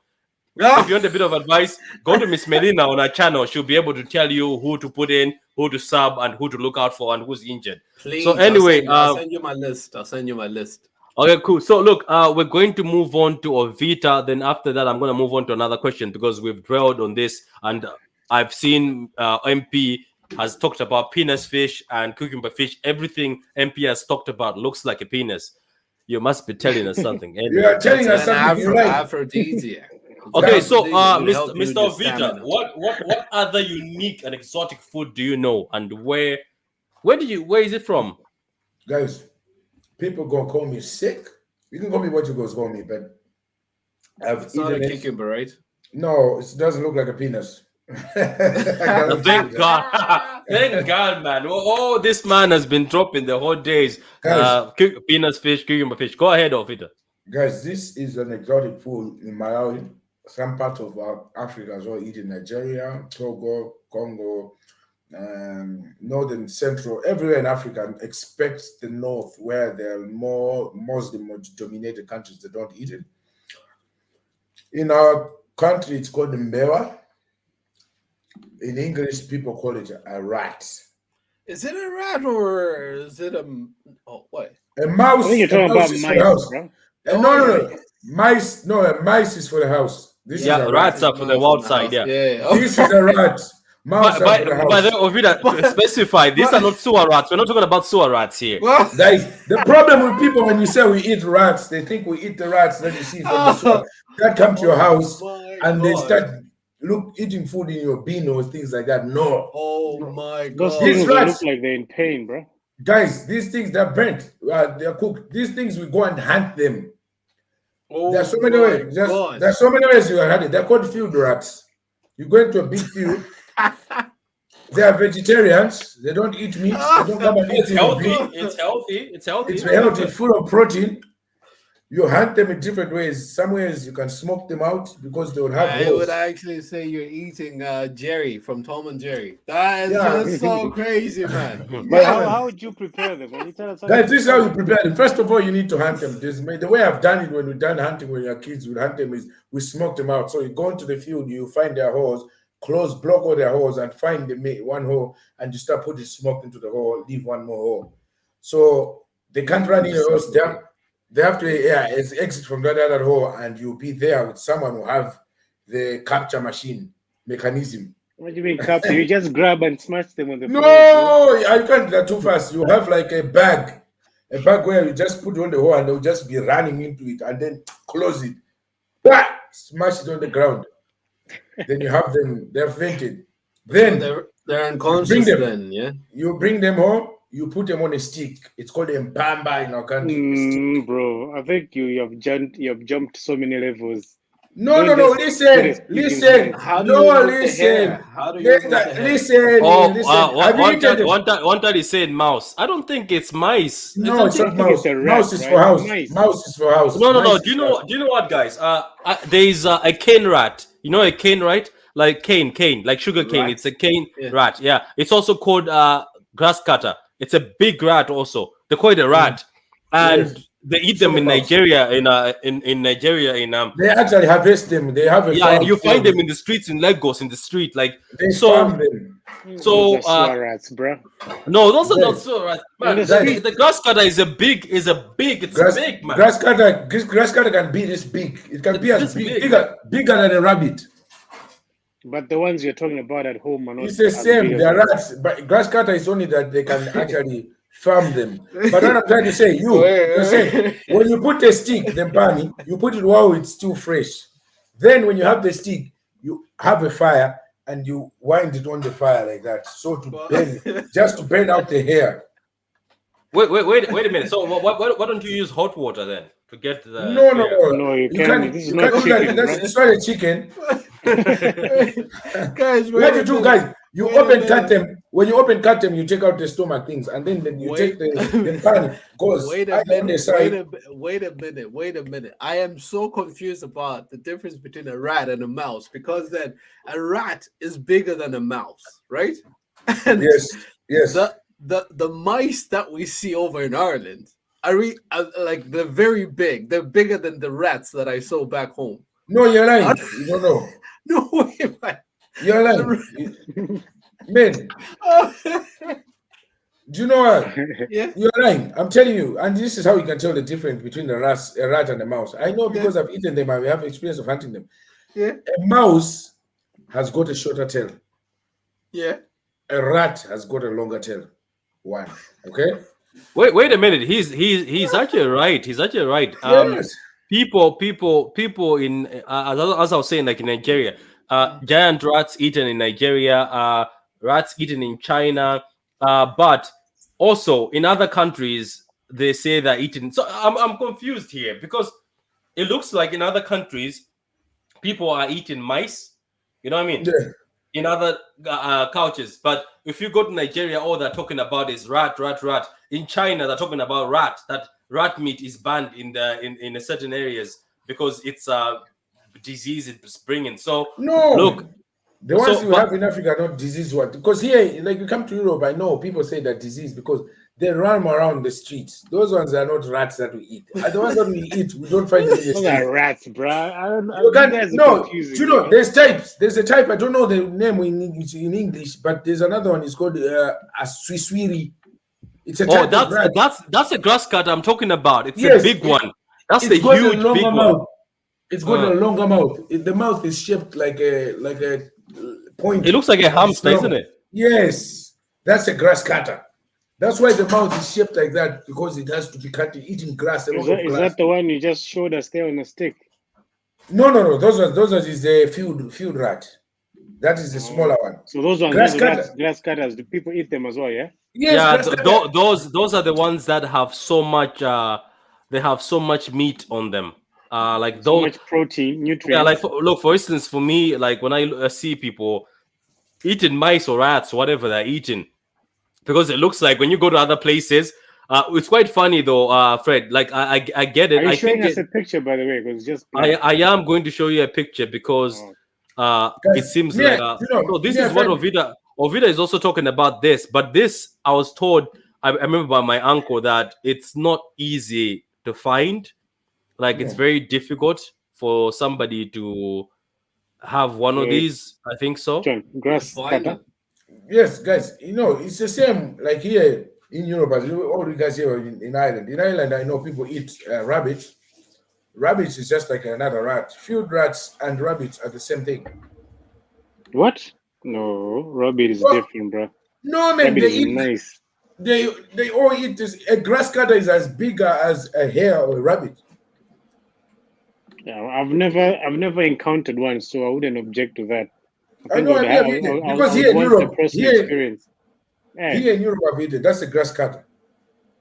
if you want a bit of advice, go to Miss Melina on her channel. She'll be able to tell you who to put in, who to sub, and who to look out for, and who's injured. Please, so anyway, I'll send you my list. I'll send you my list. Okay, cool. So look, we're going to move on to Ovita. Then after that, I'm going to move on to another question because we've dwelled on this, and I've seen MP has talked about penis fish and cucumber fish. Everything MP has talked about looks like a penis. You must be telling us something. You are telling us something. Aphrodisiac. Okay, so Mr. Ovita, what other unique and exotic food do you know, and where is it from? Guys, people gonna call me sick. You can call me what you guys call me, but it's not a cucumber, right? No, it doesn't look like a penis. Thank God. Thank God, man. Oh, this man has been dropping the whole days. Penis fish, cucumber fish. Go ahead, Ovita. Guys, this is an exotic food in Malawi. Some parts of Africa as well eat in Nigeria, Togo, Congo, northern, central, everywhere in Africa, except the north, where there are more Muslim-dominated countries that don't eat it. In our country, it's called mbewa. In English, people call it a rat. Is it a rat or is it a what? A mouse. I think you're talking about mice, bro. No. Mice. No, a mice is for the house. This is a rats are for the outside. Yeah. This is a rat. Mouse by the way, Ovita, specify these are not sewer rats. We're not talking about sewer rats here. Guys, the problem with people when you say we eat rats, they think we eat the rats that you see from the sewer. That come to your house and they start eating food in your bin or things like that. No. Oh my God. Those things look like they're in pain, bro. Guys, these things they're burnt. They're cooked. These things we go and hunt them. There's so many ways. There's so many ways you hunt it. They're called field rats. You go into a big field. They are vegetarians. They don't eat meat. They don't come and eat It's healthy. It's healthy, full of protein. You hunt them in different ways. Some ways you can smoke them out because they would have I would actually say you're eating Jerry from Tom and Jerry. That is just so crazy, man. But how would you prepare them? When you tell us this is how you prepare them. First of all, you need to hunt them. The way I've done it when we've done hunting when you're kids, we hunt them is we smoke them out. So you go into the field, you find their holes, block all their holes, and find one hole, and you start putting smoke into the hole, leave one more hole. So they can't run in your house. They have to exit from that other hole, and you'll be there with someone who have the capture machine mechanism. What do you mean capture? You just grab and smash them on the floor. No, I can't do that too fast. You have like a bag where you just put on the hole and they'll just be running into it and then close it. Smash it on the ground. Then you have them, they're fainted. Then they're unconscious then, yeah? You bring them home. You put them on a stick. It's called a mpamba in our country. Bro, I think you have jumped so many levels. No, listen. How do you listen. Listen. One time he said mouse. I don't think it's mice. No, it's not mouse. Mouse is for house. Mouse is for house. No. Do you know what, guys? There is a cane rat. You know a cane, right? Like cane, like sugar cane. Right. It's a cane rat. Yeah. It's also called grass cutter. It's a big rat also. They call it a rat. And they eat them in Nigeria. In Nigeria, they actually harvest them. They have you find them in the streets in Lagos, in the street, like they farm them. So rats, bro. No, those are not sewer rats. Man, the grass cutter is big, man. Grass cutter can be this big. It can be as bigger than a rabbit. But the ones you're talking about at home are not. It's the same. They're rats, but grass cutter is only that they can actually farm them. But what I'm trying to say, you're saying when you put a stick, the bunny, you put it while it's still fresh. Then when you have the stick, you have a fire and you wind it on the fire like that, so to burn, just to burn out the hair. Wait a minute. So why don't you use hot water then? to get the No, fare. No, you you can't. can't. This is You not can't do that. chicken, bro. It's not a chicken. Guys, What you do, guys? You Wait a open cut minute. them. When you open cut them, you take out the stomach things, and then you take the pan goes Wait a on the minute. side. Wait a minute. I am so confused about the difference between a rat and a mouse, because then a rat is bigger than a mouse, right? And Yes. the mice that we see over in Ireland are like they're very big. They're bigger than the rats that I saw back home. No, you're lying. You don't know. No way, man. You're lying. Man, do you know what? Yeah. You're lying. I'm telling you. And this is how you can tell the difference between a rat and a mouse. I know because I've eaten them. I have experience of hunting them. Yeah. A mouse has got a shorter tail. Yeah. A rat has got a longer tail. One. Okay? Wait a minute. He's actually right. He's actually right. Yes. People in as I was saying, like in Nigeria, giant rats eaten in Nigeria, rats eaten in China, but also in other countries they say they're eaten. So I'm confused here because it looks like in other countries people are eating mice. You know what I mean? Yeah. In other cultures, but if you go to Nigeria, all they're talking about is rat. In China, they're talking about rat. That rat meat is banned in certain areas because it's a disease it's bringing. So No. look, the ones you have in Africa are not disease one. Because here, like you come to Europe, I know people say that disease because they run around the streets. Those ones are not rats that we eat. The ones that we eat, we don't find them in the Those street. are rats, bro. You can't, no, confusing, you know, bro. there's types. There's a type, I don't know the name in English, but there's another one. It's called a Swiswiri. It's a type of rat. that's a grass cut I'm talking about. It's Yes, a big one. That's It's the got huge a longer big mouth. one. It's got a longer mouth. The mouth is shaped like a point. It looks like a hamster, isn't it? Yes, that's a grass cutter. That's why the mouth is shaped like that, because it has to be cut eating grass. Is that the one you just showed us there on a stick? No. Those is a field rat. That is the smaller one. So those ones, Grass grass cutters. Do people eat them as well? Yeah. Yes, Yeah, those are the ones that have so much. They have so much meat on them. Like So those much protein, nutrients. Yeah, like look, for instance, for me, like when I see people eating mice or rats, whatever they're eating, because it looks like when you go to other places, it's quite funny though, Fred. Like I get it. Are you I showing think us a picture, by the way? Because just I am going to show you a picture because it seems like so this is what Ovida is also talking about this, but this I was told. I remember by my uncle that it's not easy to find. Like it's very difficult for somebody to have one of these. I think so. John, grass cutter. Yes, guys. You know, it's the same like here in Europe as all you guys here in Ireland. In Ireland, I know people eat rabbits. Rabbits is just like another rat. Field rats and rabbits are the same thing. What? No, rabbit is different, bro. No, man, Rabbit they is eat. nice. They all eat this. A grass cutter is as big as a hare or a rabbit. Yeah, I've never encountered one, so I wouldn't object to that. I know I've never eaten because here in Europe, here in Europe, I've eaten. That's a grass cutter.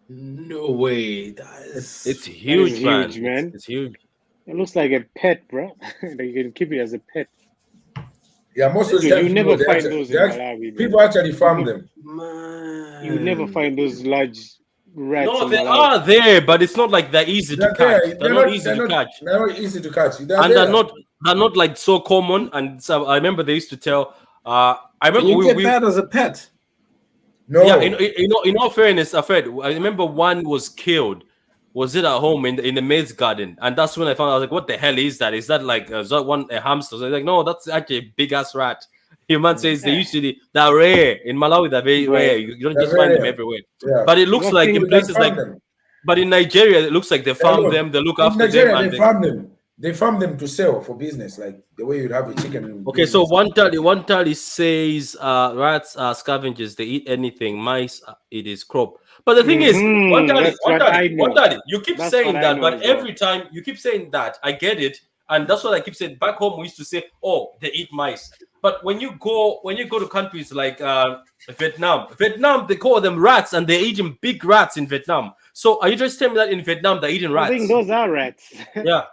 No way. It's huge, man. It's huge. It looks like a pet, bro. Like you can keep it as a pet. Yeah, most of the time you never find those in Malawi. People actually farm them. Man. You never find those large rats. No, they are there, but it's not like they're easy to catch. They're not easy to catch. They're not easy to catch. And they're not like so common. And so I remember they used to tell. I remember you get that as a pet. No. Yeah, in all fairness, Fred, I remember one was killed. Was it at home in the maze garden? And that's when I found out. I was like, "What the hell is that? Is that like a hamster?" So I was like, "No, that's actually a big ass rat." Human says they're rare in Malawi. They're very rare. You don't just find them everywhere. Yeah. But it looks like in places like, but in Nigeria, it looks like they farm them. They look after them. They farm them. They farm them to sell for business, like the way you'd have a chicken. Okay, so one tally says rats are scavengers. They eat anything. Mice, it is crop. But the thing is, one tally, you keep saying that, but every time you keep saying that, I get it. And that's what I keep saying. Back home, we used to say, oh, they eat mice. But when you go to countries like Vietnam, they call them rats, and they're eating big rats in Vietnam. So are you just telling me that in Vietnam they're eating I rats? think those are rats. Yeah.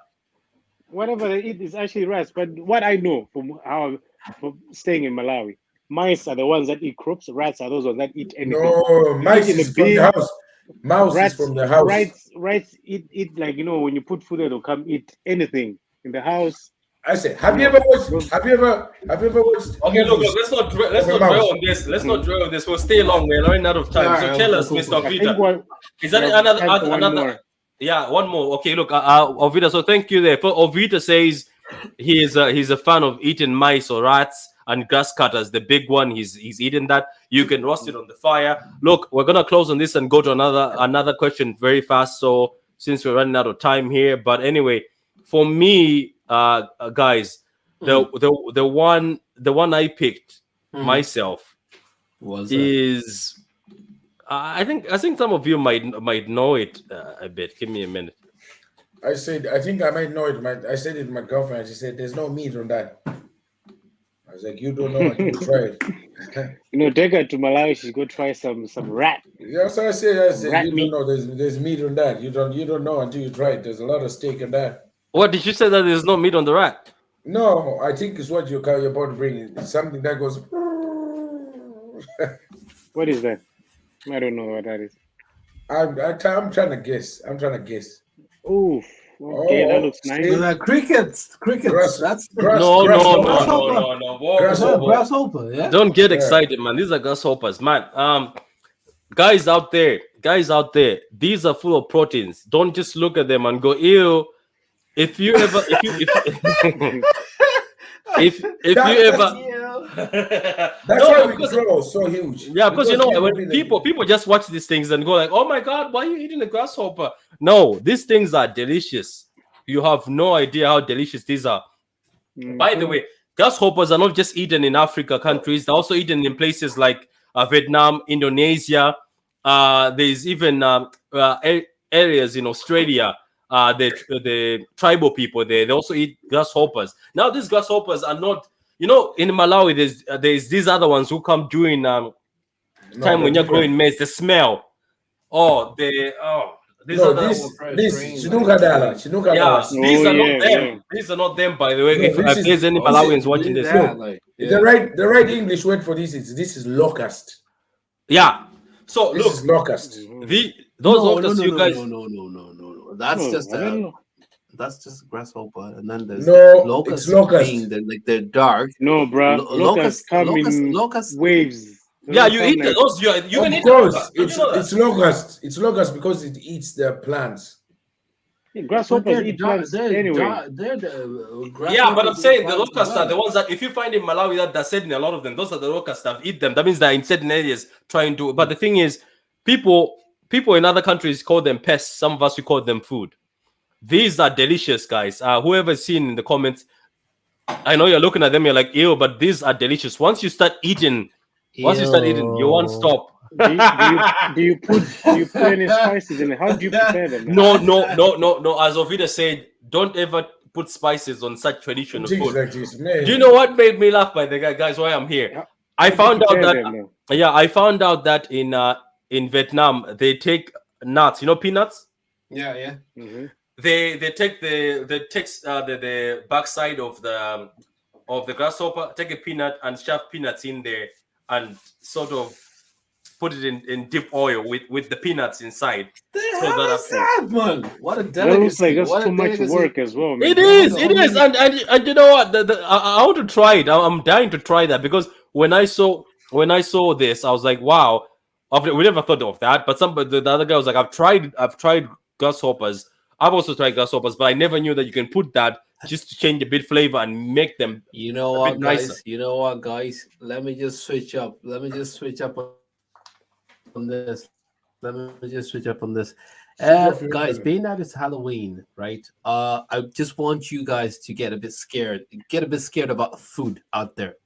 Whatever they eat is actually rats. But what I know from staying in Malawi, mice are the ones that eat crops. Rats are those ones that eat anything. No, mice in the is from the bin. house. Mouse Rats, is from the house. rats eat like when you put food, they'll come eat anything in the house. I say, have you ever watched? Have you ever watched? Okay, look, movies let's not dwell mouse? on this. Let's not dwell on this. We'll stay long. We're running out of time. So tell us, Mr. I think Ovida, is that we have time for one another? more. Yeah, one more. Okay, look, Ovida. So thank you there. For Ovida says he's a fan of eating mice or rats and grass cutters. The big one, he's eating that. You can roast it on the fire. Look, we're gonna close on this and go to another question very fast. So since we're running out of time here, but anyway, for me, guys, the one I picked myself is. I think some of you might know it a bit. Give me a minute. I said, I think I might know it. I said it to my girlfriend. She said, "There's no meat on that." I was like, "You don't know until you try it." Take her to Malawi. She's go try some rat. Yeah, so I said, Rat you meat. don't know. There's meat on that. You don't know until you try it. There's a lot of steak in that. What did you say that there's no meat on the rat? No, I think it's what you're about to bring. It's something that goes. What is that? I don't know what that is. I'm trying to guess. Oof. Okay, that looks nice. Crickets. That's No. grasshopper. Yeah. Don't get excited, man. These are grasshoppers, man. Guys out there, these are full of proteins. Don't just look at them and go, ew. If you ever, if you ever, That's why we grow so huge. Yeah, because when people just watch these things and go like, "Oh my God, why are you eating a grasshopper?" No, these things are delicious. You have no idea how delicious these are. By the way, grasshoppers are not just eaten in Africa countries; they're also eaten in places like Vietnam, Indonesia. There's even areas in Australia. The tribal people there, they also eat grasshoppers. Now these grasshoppers are not, in Malawi there's these other ones who come during time when you're growing maize. The smell, these are not them. These are not them, by the way. If there's any Malawians watching this, the right English word for this is locust. Yeah. So this is locust. Those locusts, you guys. No. That's just grasshopper, and then there's locust. They're dark. No, bro. Locusts come in waves. Yeah, you eat those. You can eat those. It's locust. It's locust because it eats the plants. Grasshoppers eat plants anyway. Yeah, but I'm saying the locusts are the ones that if you find in Malawi that they're setting a lot of them, those are the locusts that eat them. That means they're in certain areas trying to. But the thing is, people in other countries call them pests. Some of us we call them food. These are delicious, guys. Whoever's seen in the comments, I know you're looking at them, you're like, ew, but these are delicious. Once you start eating, you won't stop. Do you put any spices in it? How do you prepare them? No. As Ovida said, don't ever put spices on such traditional food. Like this, man. Do you know what made me laugh, by the guys? Why I'm here? I found out that in Vietnam they take nuts. Peanuts. Yeah. Mm-hmm. They take the backside of the grasshopper, take a peanut and shove peanuts in there and sort of put it in deep oil with the peanuts inside. Man? What a delicacy! That looks like that's too much work as well, man. It is, and you know what? I want to try it. I'm dying to try that because when I saw this, I was like, wow, we never thought of that. But the other guy was like, I've tried grasshoppers. I've also tried grasshoppers, but I never knew that you can put that just to change a bit flavor and make them. You know what, guys? Let me just switch up. On this. Guys, being that it's Halloween, right? I just want you guys to get a bit scared about food out there.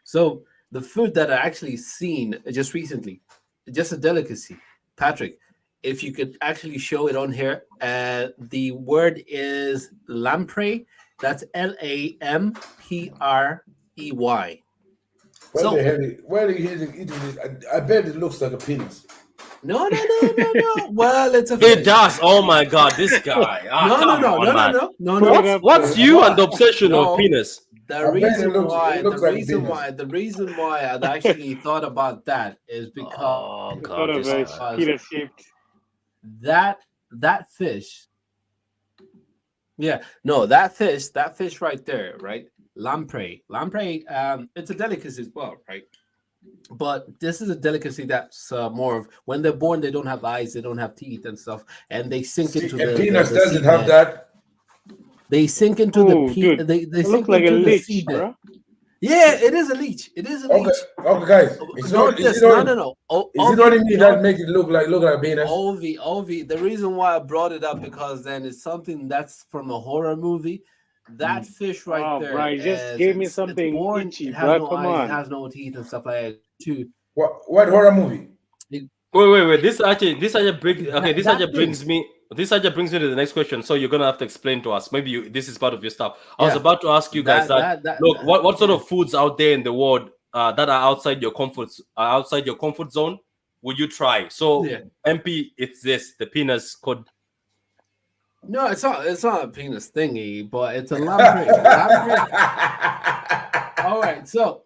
So the food that I actually seen just recently, just a delicacy. Patrick, if you could actually show it on here, the word is lamprey. That's Lamprey. Why So the hell? Why are you eating this? I bet it looks like a penis. no. Well, it's a It fish. does. Oh my god, this guy. No, Come on, man. Put it What's up what's there. you and the What? obsession of No. penis? The I bet reason why, it looks like a penis. the reason why I'd actually thought about that is because Oh It's sort god, of this a guy. penis shaped. that fish, yeah, no, that fish right there, right? Lamprey, it's a delicacy as well, right? But this is a delicacy that's more of when they're born, they don't have eyes, they don't have teeth and stuff, and they sink See, into a penis the doesn't have seabed. that. They sink into Oh, dude, they it sink looks like a into the leech, seabed. bro. Yeah, it is a leech. It is a Okay, leech. okay, guys. It's No, not. Is this, it no, only? no, no. Is it only me that make it look like a penis? Ovi. The reason why I brought it up because then it's something that's from a horror movie. That fish right Oh, there bro, you just is gave me it's something born. itchy, It has bro. no Come eyes. It on. has no teeth and stuff like that. Too. What horror movie? Wait. This actually brings That thing. this actually brings me to the next question. So you're gonna have to explain to us. Maybe this is part of your stuff. I was Yeah. about to ask you guys that. Look, what sort yeah. of foods out there in the world that are outside your comfort zone would you try? So Yeah. MP, it's this the penis could. No, it's not. It's not a penis thingy, but it's a lamprey. Lamprey. All right. So,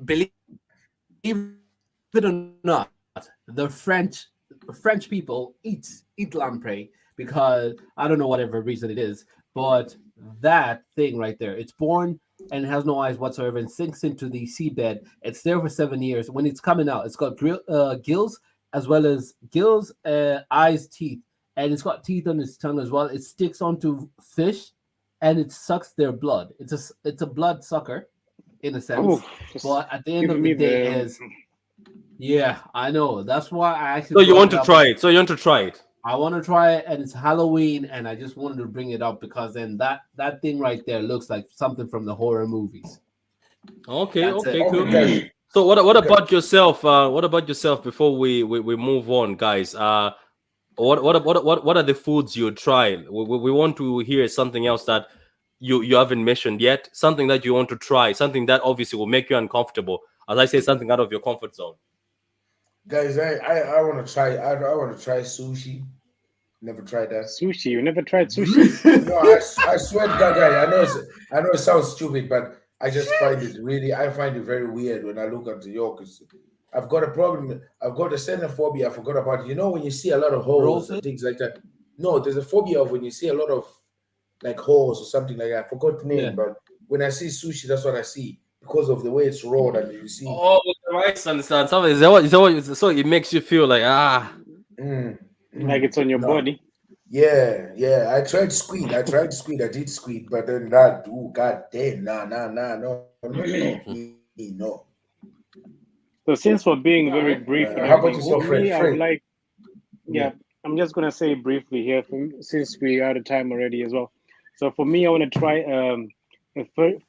believe it or not, the French people eat lamprey because I don't know whatever reason it is, but that thing right there, it's born and it has no eyes whatsoever and sinks into the seabed. It's there for 7 years. When it's coming out, it's got gills as well as eyes, teeth, and it's got teeth on its tongue as well. It sticks onto fish and it sucks their blood. It's a blood sucker in a sense, Oh, just but at the end of giving the me day the. is yeah, I know. That's why I actually. So you brought want it to up. try it? So you want to try it? I want to try it, and it's Halloween, and I just wanted to bring it up because then that thing right there looks like something from the horror movies. Okay, That's okay, it. cool. guys. So what about yourself? What about yourself before we move on, guys? What are the foods you try? We want to hear something else that you haven't mentioned yet. Something that you want to try. Something that obviously will make you uncomfortable. As I say, something out of your comfort zone. Guys, I want to try. I want to try sushi. Never tried that. sushi. You never tried sushi? No, I swear to God, guys. I know it sounds stupid, but I just find it really. I find it very weird when I look at the yolks. I've got a problem. I've got a xenophobia. I forgot about it. You know when you see a lot of holes and things like that. No, there's a phobia of when you see a lot of like holes or something like that. I forgot the name, Yeah. but when I see sushi, that's what I see because of the way it's rolled and you see. Oh, the rice and stuff. So so it makes you feel like Like it's on your No. body. Yeah. I tried squid. I did squid, but then that. Oh God damn! No. So since we're being very brief and How about everything, yourself, for me, I would Fred? like. Yeah, I'm just gonna say briefly here, since we are out of time already as well. So for me, I want to try a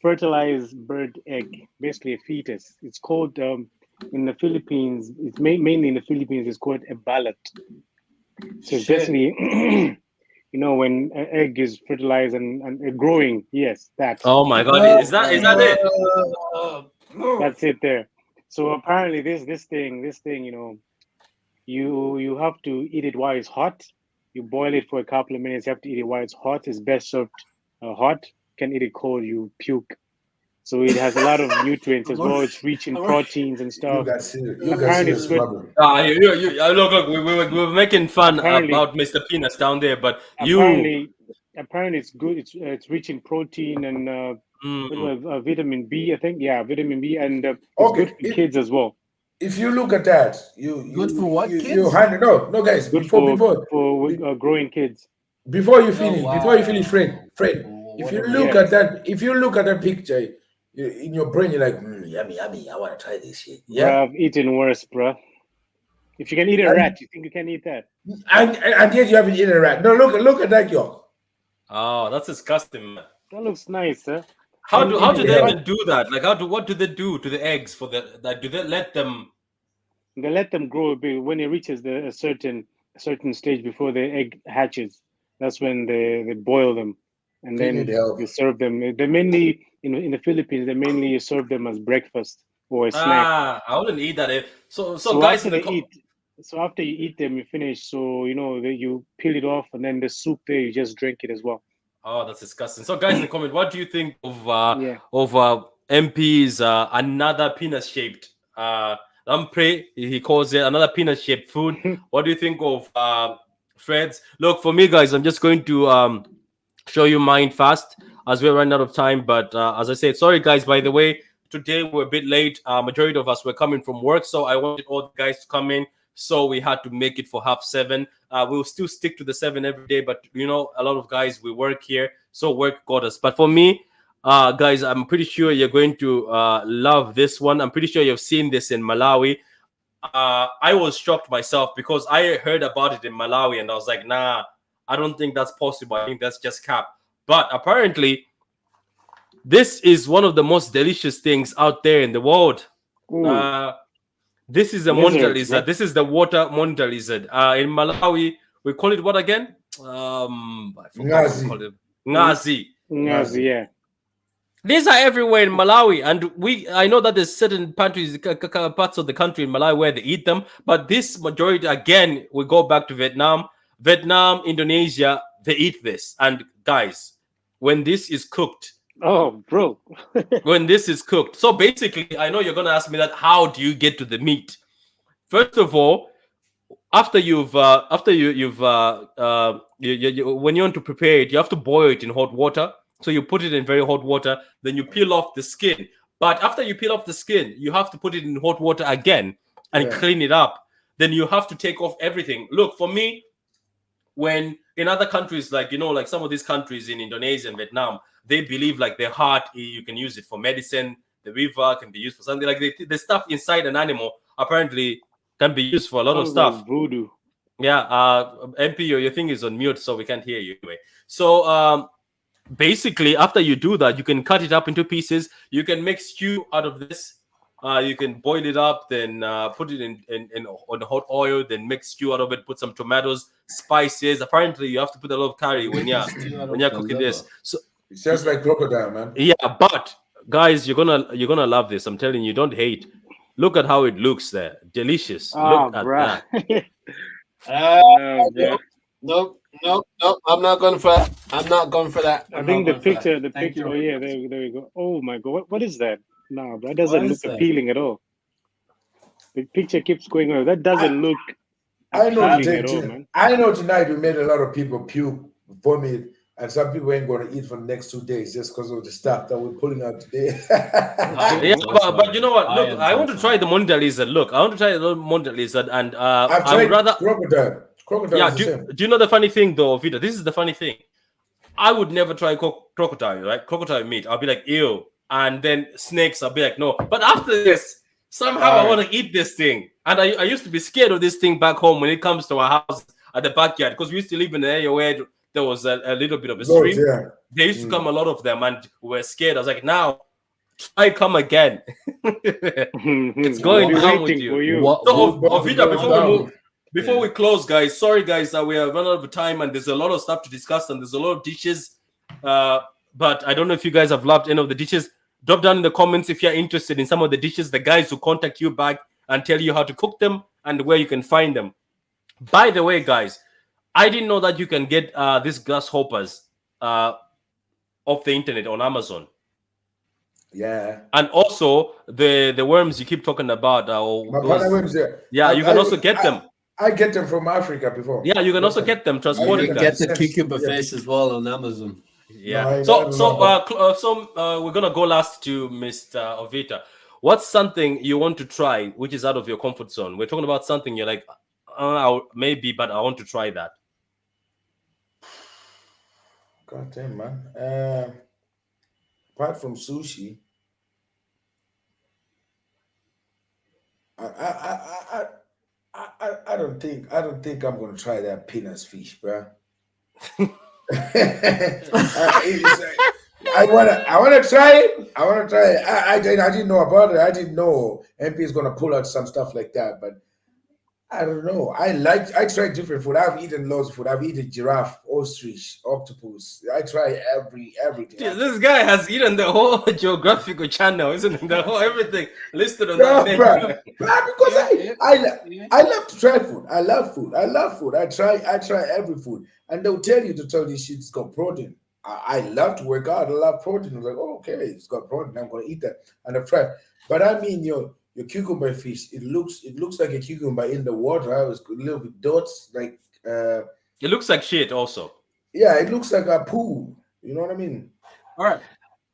fertilized bird egg, basically a fetus. It's called in the Philippines. It's mainly in the Philippines. It's called a ballot. So it's basically, when an egg is fertilized and growing. Yes, that. oh my god, is that it? That's it there. So apparently, this thing, you have to eat it while it's hot. You boil it for a couple of minutes. You have to eat it while it's hot. It's best served hot. Can eat it cold, you puke. So it has a lot of nutrients as well. It's rich in proteins and You stuff. got serious. Apparently, it's good. Trouble. Look, we were making fun Apparently- about Mr. Penis down there, but Apparently, it's good. It's rich in protein and vitamin B. I think, yeah, vitamin B, and it's Okay, good for kids as well. If you look at that, Good for what, kids? No, guys. Good Before for growing kids. Before you finish, wow. Fred. If you look at that picture, in your brain, you're like, yummy. I want to try this shit. Bruh, Yeah. I've eaten worse, bruh. If you can eat a rat, you think you can eat that? And yet you haven't eaten a rat. No, look at that yolk. oh, that's disgusting, man. That looks nice, huh? How do they Yeah. even do that? Like, what do they do to the eggs for the? Like, do they let them? They let them grow a bit. When it reaches a certain stage before the egg hatches, that's when they boil them, and then need help. you serve them. They mainly in the Philippines, they mainly serve them as breakfast. or a snack. I wouldn't eat that. So So guys after in the they eat, so after you eat them, you finish. So you peel it off, and then the soup there, you just drink it as well. Oh, that's disgusting. So guys in the comment, what do you think of Yeah. MP's another peanut shaped Lamprey? He calls it another peanut shaped food. What do you think of Fred's? Look, for me, guys, I'm just going to show you mine fast as we're running out of time. But as I said, sorry guys, by the way, today we're a bit late. Majority of us were coming from work, so I wanted all the guys to come in, so we had to make it for 7:30. We'll still stick to the 7 every day, but a lot of guys, we work here, so work got us. But for me, guys, I'm pretty sure you're going to love this one. I'm pretty sure you've seen this in Malawi. I was shocked myself because I heard about it in Malawi and I was like, nah, I don't think that's possible. I think that's just cap. But apparently, this is one of the most delicious things out there in the world. This is a monitor lizard. Right? This is the water monitor lizard. In Malawi, we call it what again? I forgot what we call it. Ngazi. Ngazi, yeah. These are everywhere in Malawi, and I know that there's certain parts of the country in Malawi where they eat them, but this majority, again, we go back to Vietnam, Indonesia, they eat this. And guys, when this is cooked, oh, bro, when this is cooked, so basically, I know you're gonna ask me that, how do you get to the meat? First of all, after when you want to prepare it, you have to boil it in hot water. So you put it in very hot water, then you peel off the skin. But after you peel off the skin, you have to put it in hot water again and clean it up. Then you have to take off everything. Look, for me, when in other countries, like some of these countries in Indonesia and Vietnam, they believe like their heart, you can use it for medicine. The liver can be used for something. Like the stuff inside an animal apparently can be used for a lot of stuff. Voodoo. Yeah, MP, your thing is on mute, so we can't hear you anyway. So basically, after you do that, you can cut it up into pieces. You can make stew out of this. You can boil it up, then put it on hot oil, then make stew out of it. Put some tomatoes, spices. Apparently, you have to put a lot of curry when you're cooking this. So it sounds like crocodile, man. Yeah, but guys, you're gonna love this. I'm telling you, don't hate. Look at how it looks there. Delicious. Look at that. Nope. I'm not going for that. I think the picture. Oh yeah, there you go. Oh my god, what is that? No, that doesn't look appealing at all. The picture keeps going on. That doesn't look appealing at all, man. I know tonight we made a lot of people puke, vomit, and some people ain't going to eat for the next 2 days just because of the stuff that we're pulling out today. but you know what? Look, I want to try the monitor lizard. Look, I want to try the monitor lizard, and I would rather crocodile. Yeah, do you know the funny thing though, Vita? This is the funny thing. I would never try crocodile, right? Crocodile meat. I'll be like, ew. And then snakes, I'll be like, no. But after this, somehow I want to eat this thing. And I used to be scared of this thing back home when it comes to our house at the backyard, because we used to live in an area where there was a little bit of a stream. There used to come a lot of them, and we were scared. I was like, now try come again. It's going down with you. So, Vita, before we close, guys, sorry, guys, that we have run out of time and there's a lot of stuff to discuss and there's a lot of dishes. But I don't know if you guys have loved any of the dishes. Drop down in the comments if you're interested in some of the dishes, the guys who contact you back and tell you how to cook them and where you can find them. By the way, guys, I didn't know that you can get these grasshoppers off the internet on Amazon. Yeah. And also the worms you keep talking about. Worms, yeah, you can also get them. I get them from Africa before. Yeah, you can also get them transported. You can get the cucumber fish as well on Amazon. Yeah. So we're gonna go last to Mr. Ovita. What's something you want to try which is out of your comfort zone? We're talking about something you're like, maybe, but I want to try that. God damn, man. Apart from sushi, I don't think I'm gonna try that peanuts fish, bro. I wanna try it. I didn't know about it. I didn't know MP is gonna pull out some stuff like that, but I don't know. I try different food. I've eaten lots of food. I've eaten giraffe, ostrich, octopus. I try everything. Dude, this guy has eaten the whole geographical channel, isn't it? The whole everything listed on that No, menu. bro. Because Yeah, yeah, yeah. I love to try food. I love food. I love food. I try every food. And they'll tell you to tell this shit it's got protein. I love to work out. I love protein. I'm like, oh, okay, it's got protein. I'm gonna eat that. And I've tried. But I mean your cucumber fish, it looks like a cucumber in the water. I was a little bit dots, like It looks like shit also. yeah, it looks like a pool. You know what I mean? All right.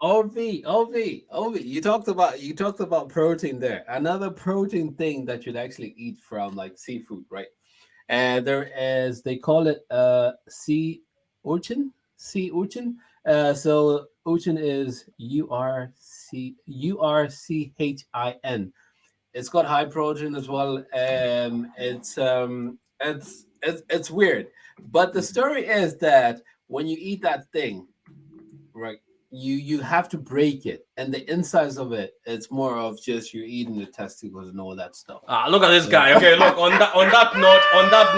OV. You talked about protein there. Another protein thing that you'd actually eat from like seafood, right? And there is they call it sea urchin. Sea urchin. So urchin is URCHIN. It's got high protein as well. It's weird. But the story is that when you eat that thing, right, you have to break it, and the insides of it, it's more of just you're eating the testicles and all that stuff. Look at this guy. Okay, look on that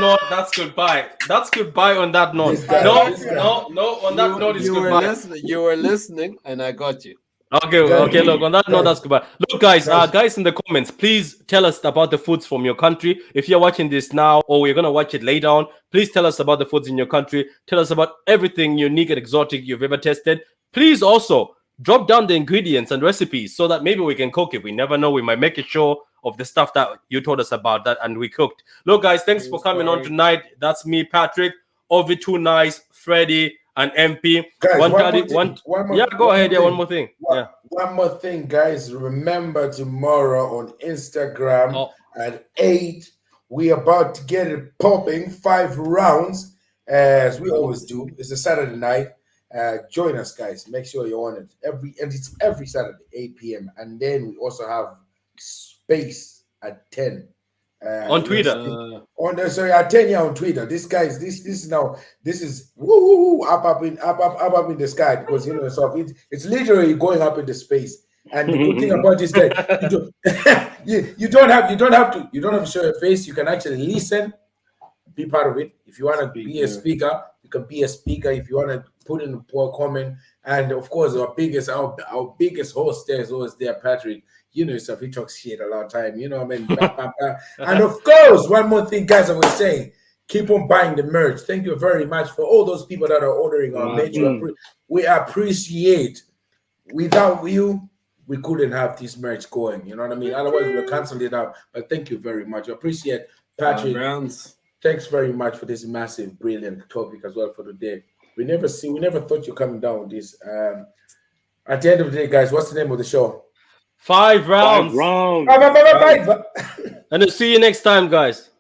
note, that's goodbye. That's goodbye on that note. This guy, No, this guy. no. On that note, it's You were goodbye. listening. You were listening, and I got you. Okay. Look, on that note, Guys. that's goodbye. Look, guys, Guys. guys in the comments, please tell us about the foods from your country. If you're watching this now or you're gonna watch it later on, please tell us about the foods in your country. Tell us about everything unique and exotic you've ever tested. Please also drop down the ingredients and recipes so that maybe we can cook it. We never know. We might make a show of the stuff that you told us about that and we cooked. Look, guys, thanks for coming on tonight. That's me, Patrick, Ovi2 Nice, Freddie, and MP. Guys, One more thing. Yeah. One more thing, guys. Remember tomorrow on Instagram at 8, we about to get it popping 5 rounds, as we always do. It's a Saturday night. Join us, guys. Make sure you're on it. It's every Saturday, 8 p.m. And then we also have space at 10. On Twitter. At 10 here on Twitter. This is woo up in the sky, because so it's literally going up into space. And the good thing about this guy, you don't have to show your face. You can actually listen, be part of it. If you want to be a speaker, you can be a speaker. If you want to put in a poor comment, and of course our biggest host there is always there, Patrick. Yourself, he talks shit a lot of time. You know what I mean? And of course, one more thing, guys, I was saying, keep on buying the merch. Thank you very much for all those people that are ordering our merch. We appreciate. Without you, we couldn't have this merch going. You know what I mean? Otherwise, we would cancel it out. But thank you very much. I appreciate Patrick. Thanks very much for this massive, brilliant topic as well for today. We never thought you're coming down with this. At the end of the day, guys, what's the name of the show? 5 rounds. 5 rounds. And I'll see you next time, guys.